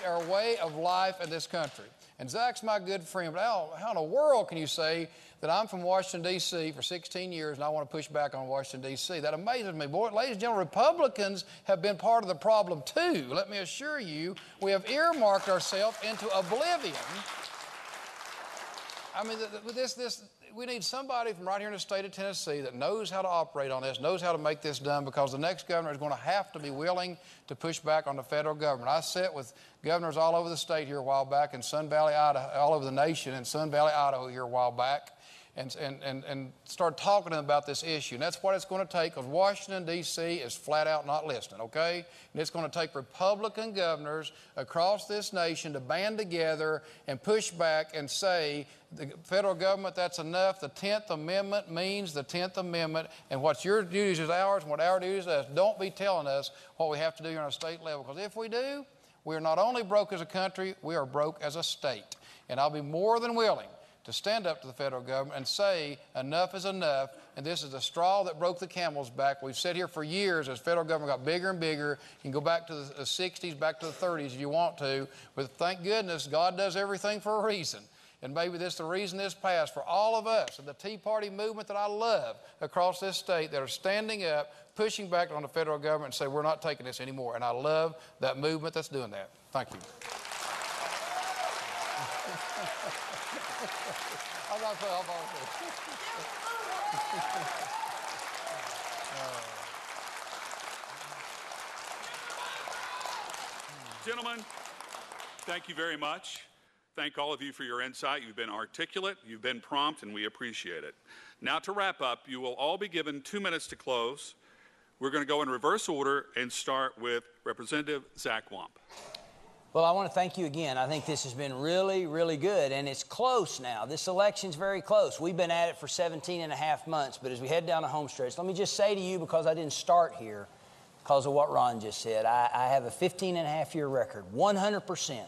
our way of life in this country. And Zach's my good friend, but how in the world can you say that I'm from Washington, D.C. for 16 years and I want to push back on Washington, D.C.? That amazes me. Boy, ladies and gentlemen, Republicans have been part of the problem too. Let me assure you, we have earmarked ourselves into oblivion. I mean, we need somebody from right here in the state of Tennessee that knows how to operate on this, knows how to make this done, because the next governor is going to have to be willing to push back on the federal government. I sat with governors all over the state here a while back, in Sun Valley, Idaho, all over the nation, in Sun Valley, Idaho here a while back, and started talking to them about this issue. And that's what it's going to take, because Washington, D.C. is flat out not listening, okay? And it's going to take Republican governors across this nation to band together and push back and say, the federal government, that's enough. The 10th Amendment means the 10th Amendment, and what's your duties is ours, and what our duties is us. Don't be telling us what we have to do here on a state level, because if we do, we are not only broke as a country, we are broke as a state. And I'll be more than willing to stand up to the federal government and say enough is enough, and this is the straw that broke the camel's back. We've sat here for years as federal government got bigger and bigger. You can go back to the 60s, back to the 30s if you want to, but thank goodness God does everything for a reason. And maybe this is the reason this passed for all of us and the Tea Party movement that I love across this state that are standing up, pushing back on the federal government and say we're not taking this anymore. And I love that movement that's doing that. Thank you. I'm not playing off Gentlemen, thank you very much. Thank all of you for your insight. You've been articulate, you've been prompt, and we appreciate it. Now, to wrap up, you will all be given 2 minutes to close. We're going to go in reverse order and start with Representative Zach Wamp. Well, I want to thank you again. I think this has been really, really good, and it's close now. This election's very close. We've been at it for 17 and a half months, but as we head down the home stretch, let me just say to you, because I didn't start here, because of what Ron just said, I have a 15-and-a-half-year record, 100%.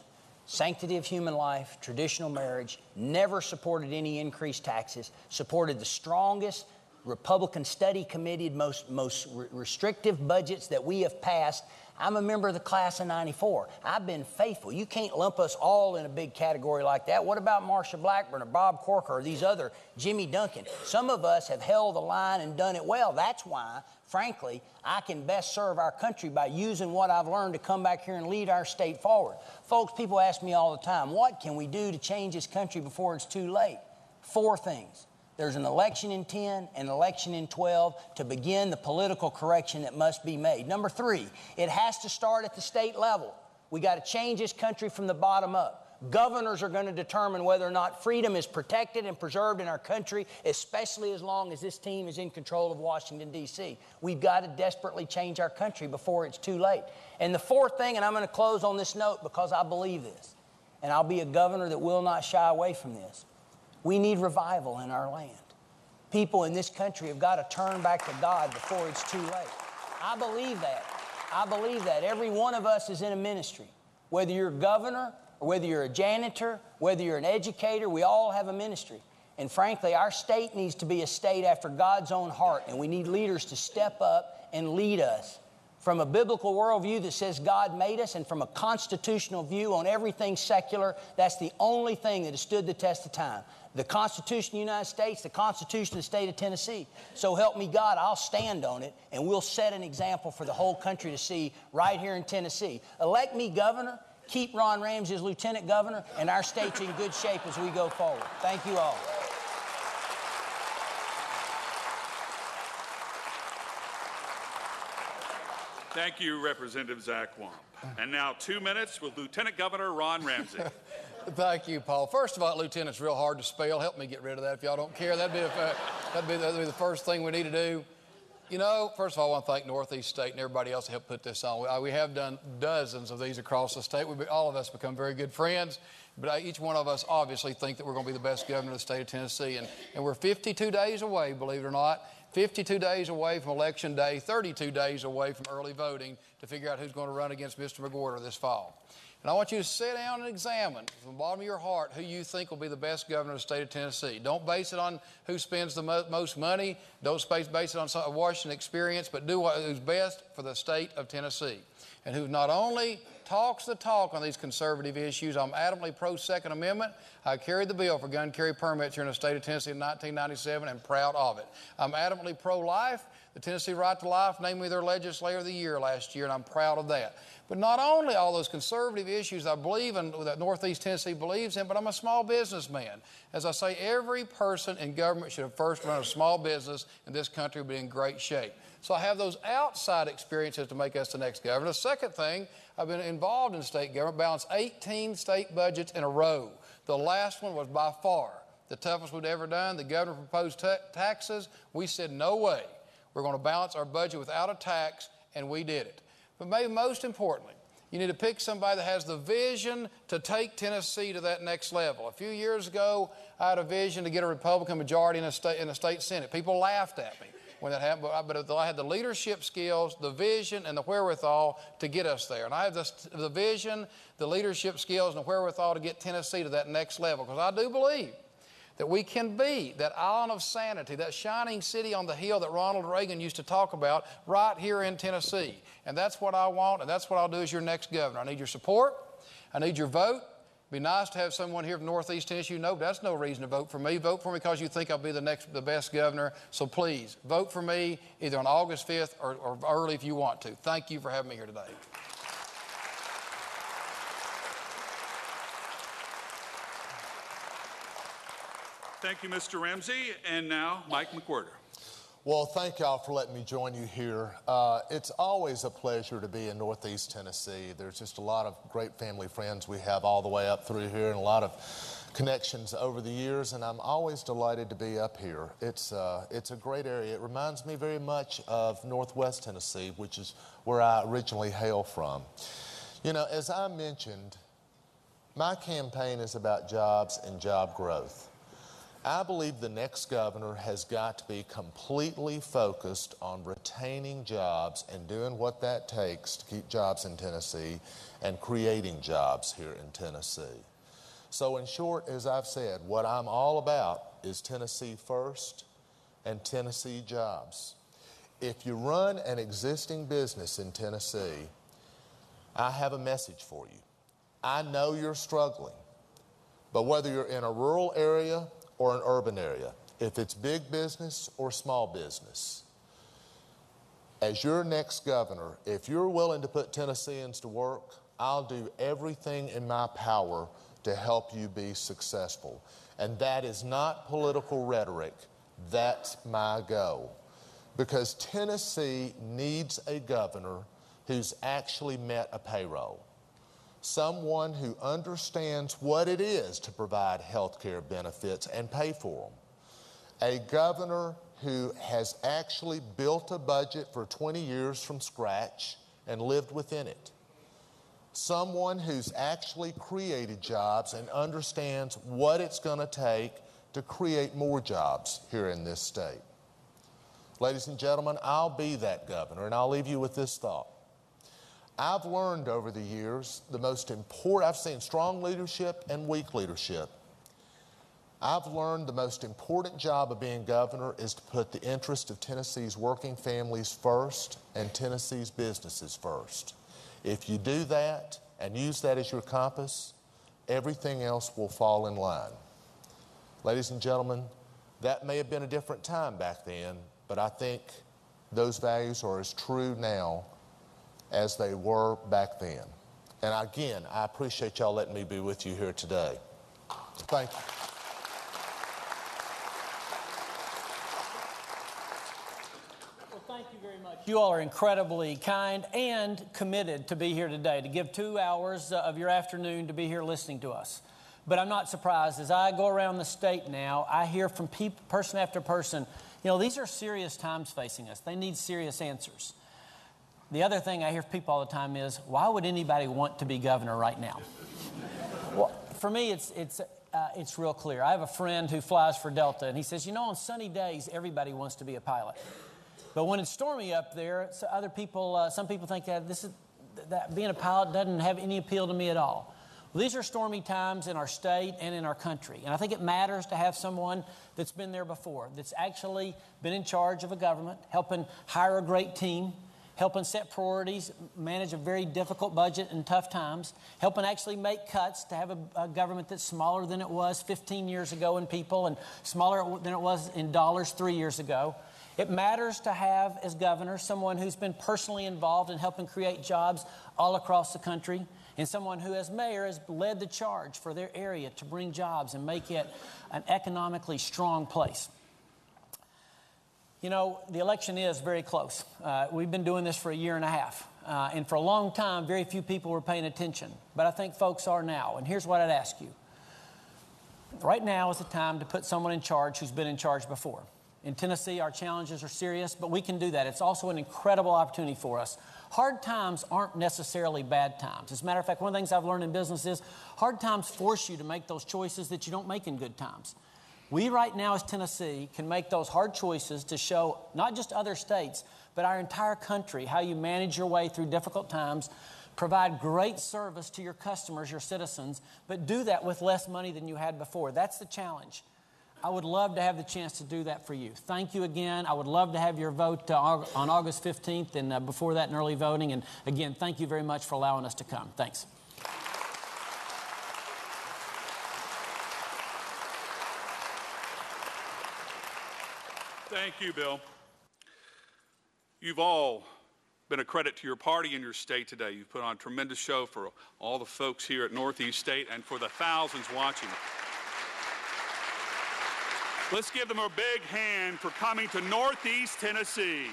Sanctity of human life, traditional marriage, never supported any increased taxes, supported the strongest Republican study committee, most restrictive budgets that we have passed. I'm a member of the class of 94. I've been faithful. You can't lump us all in a big category like that. What about Marsha Blackburn or Bob Corker or these other, Jimmy Duncan? Some of us have held the line and done it well. That's why, frankly, I can best serve our country by using what I've learned to come back here and lead our state forward. Folks, people ask me all the time, what can we do to change this country before it's too late? 4 things. There's an election in 10, an election in 12 to begin the political correction that must be made. Number 3, it has to start at the state level. We got to change this country from the bottom up. Governors are going to determine whether or not freedom is protected and preserved in our country, especially as long as this team is in control of Washington, D.C. We've got to desperately change our country before it's too late. And the 4th thing, and I'm going to close on this note because I believe this, and I'll be a governor that will not shy away from this. We need revival in our land. People in this country have got to turn back to God before it's too late. I believe that. I believe that. Every one of us is in a ministry. Whether you're a governor, or whether you're a janitor, whether you're an educator, we all have a ministry. And frankly, our state needs to be a state after God's own heart, and we need leaders to step up and lead us. From a biblical worldview that says God made us, and from a constitutional view on everything secular, that's the only thing that has stood the test of time. The Constitution of the United States, the Constitution of the state of Tennessee. So help me God, I'll stand on it, and we'll set an example for the whole country to see right here in Tennessee. Elect me governor, keep Ron Ramsey as lieutenant governor, and our state's in good shape as we go forward. Thank you all. Thank you, Representative Zach Wamp. And now 2 minutes with Lieutenant Governor Ron Ramsey. Thank you, Paul. First of all, lieutenant's real hard to spell. Help me get rid of that if y'all don't care. That'd be the first thing we need to do. You know, first of all, I want to thank Northeast State and everybody else that helped put this on. We have done dozens of these across the state. All of us become very good friends, but each one of us obviously think that we're going to be the best governor of the state of Tennessee. And we're 52 days away, believe it or not, 52 days away from Election Day, 32 days away from early voting to figure out who's going to run against Mr. McWhorter this fall. And I want you to sit down and examine from the bottom of your heart who you think will be the best governor of the state of Tennessee. Don't base it on who spends the most money. Don't base it on some Washington experience, but do who's best for the state of Tennessee. And who not only talks the talk on these conservative issues. I'm adamantly pro-Second Amendment. I carried the bill for gun carry permits here in the state of Tennessee in 1997 and proud of it. I'm adamantly pro-life. The Tennessee Right to Life named me their Legislator of the Year last year, and I'm proud of that. But not only all those conservative issues I believe in, that Northeast Tennessee believes in, but I'm a small businessman. As I say, every person in government should have first run a small business, and this country would be in great shape. So I have those outside experiences to make us the next governor. The second thing, I've been involved in state government, balanced 18 state budgets in a row. The last one was by far the toughest we've ever done. The governor proposed taxes. We said, no way. We're going to balance our budget without a tax, and we did it. But maybe most importantly, you need to pick somebody that has the vision to take Tennessee to that next level. A few years ago, I had a vision to get a Republican majority in the state Senate. People laughed at me when that happened, but I had the leadership skills, the vision, and the wherewithal to get us there. And I have the vision, the leadership skills, and the wherewithal to get Tennessee to that next level, because I do believe that we can be that island of sanity, that shining city on the hill that Ronald Reagan used to talk about right here in Tennessee. And that's what I want, and that's what I'll do as your next governor. I need your support. I need your vote. It'd be nice to have someone here from Northeast Tennessee. No, that's no reason to vote for me. Vote for me because you think I'll be the best governor. So please, vote for me either on August 5th or early if you want to. Thank you for having me here today. Thank you, Mr. Ramsey. And now, Mike McWhorter. Well, thank y'all for letting me join you here. It's always a pleasure to be in Northeast Tennessee. There's just a lot of great family friends we have all the way up through here, and a lot of connections over the years, and I'm always delighted to be up here. It's a great area. It reminds me very much of Northwest Tennessee, which is where I originally hail from. You know, as I mentioned, my campaign is about jobs and job growth. I believe the next governor has got to be completely focused on retaining jobs and doing what that takes to keep jobs in Tennessee and creating jobs here in Tennessee. So in short, as I've said, what I'm all about is Tennessee first and Tennessee jobs. If you run an existing business in Tennessee, I have a message for you. I know you're struggling, but whether you're in a rural area or an urban area, if it's big business or small business, as your next governor, if you're willing to put Tennesseans to work, I'll do everything in my power to help you be successful. And that is not political rhetoric. That's my goal. Because Tennessee needs a governor who's actually met a payroll. Someone who understands what it is to provide health care benefits and pay for them. A governor who has actually built a budget for 20 years from scratch and lived within it. Someone who's actually created jobs and understands what it's going to take to create more jobs here in this state. Ladies and gentlemen, I'll be that governor, and I'll leave you with this thought. I've learned over the years I've seen strong leadership and weak leadership. I've learned the most important job of being governor is to put the interest of Tennessee's working families first and Tennessee's businesses first. If you do that and use that as your compass, everything else will fall in line. Ladies and gentlemen, that may have been a different time back then, but I think those values are as true now as they were back then. And again, I appreciate y'all letting me be with you here today. Thank you. Well, thank you very much. You all are incredibly kind and committed to be here today, to give 2 hours of your afternoon to be here listening to us. But I'm not surprised. As I go around the state now, I hear from person after person, you know, these are serious times facing us. They need serious answers. The other thing I hear from people all the time is, why would anybody want to be governor right now? Well, for me, it's real clear. I have a friend who flies for Delta, and he says, you know, on sunny days, everybody wants to be a pilot. But when it's stormy up there, some people think that being a pilot doesn't have any appeal to me at all. Well, these are stormy times in our state and in our country. And I think it matters to have someone that's been there before, that's actually been in charge of a government, helping hire a great team, helping set priorities, manage a very difficult budget in tough times, helping actually make cuts to have a government that's smaller than it was 15 years ago in people and smaller than it was in dollars 3 years ago. It matters to have, as governor, someone who's been personally involved in helping create jobs all across the country, and someone who, as mayor, has led the charge for their area to bring jobs and make it an economically strong place. You know, the election is very close. We've been doing this for a year and a half. And for a long time, very few people were paying attention. But I think folks are now. And here's what I'd ask you. Right now is the time to put someone in charge who's been in charge before. In Tennessee, our challenges are serious, but we can do that. It's also an incredible opportunity for us. Hard times aren't necessarily bad times. As a matter of fact, one of the things I've learned in business is hard times force you to make those choices that you don't make in good times. We right now as Tennessee can make those hard choices to show not just other states, but our entire country how you manage your way through difficult times, provide great service to your customers, your citizens, but do that with less money than you had before. That's the challenge. I would love to have the chance to do that for you. Thank you again. I would love to have your vote on August 15th and before that in early voting. And again, thank you very much for allowing us to come. Thanks. Thank you, Bill. You've all been a credit to your party and your state today. You've put on a tremendous show for all the folks here at Northeast State and for the thousands watching. Let's give them a big hand for coming to Northeast Tennessee.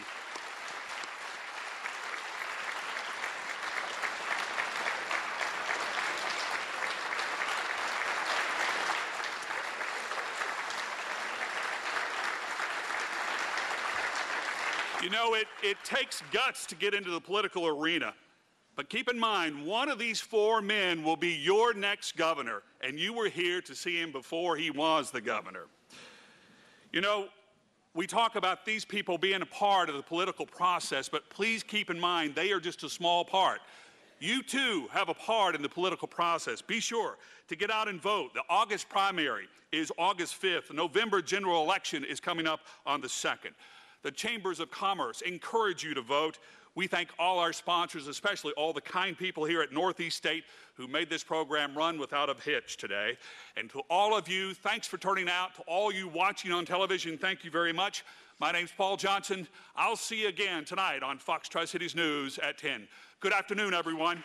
You know, it takes guts to get into the political arena. But keep in mind, one of these 4 men will be your next governor, and you were here to see him before he was the governor. You know, we talk about these people being a part of the political process, but please keep in mind they are just a small part. You too have a part in the political process. Be sure to get out and vote. The August primary is August 5th. The November general election is coming up on the 2nd. The Chambers of Commerce encourage you to vote. We thank all our sponsors, especially all the kind people here at Northeast State who made this program run without a hitch today. And to all of you, thanks for turning out. To all you watching on television, thank you very much. My name's Paul Johnson. I'll see you again tonight on Fox Tri-Cities News at 10. Good afternoon, everyone.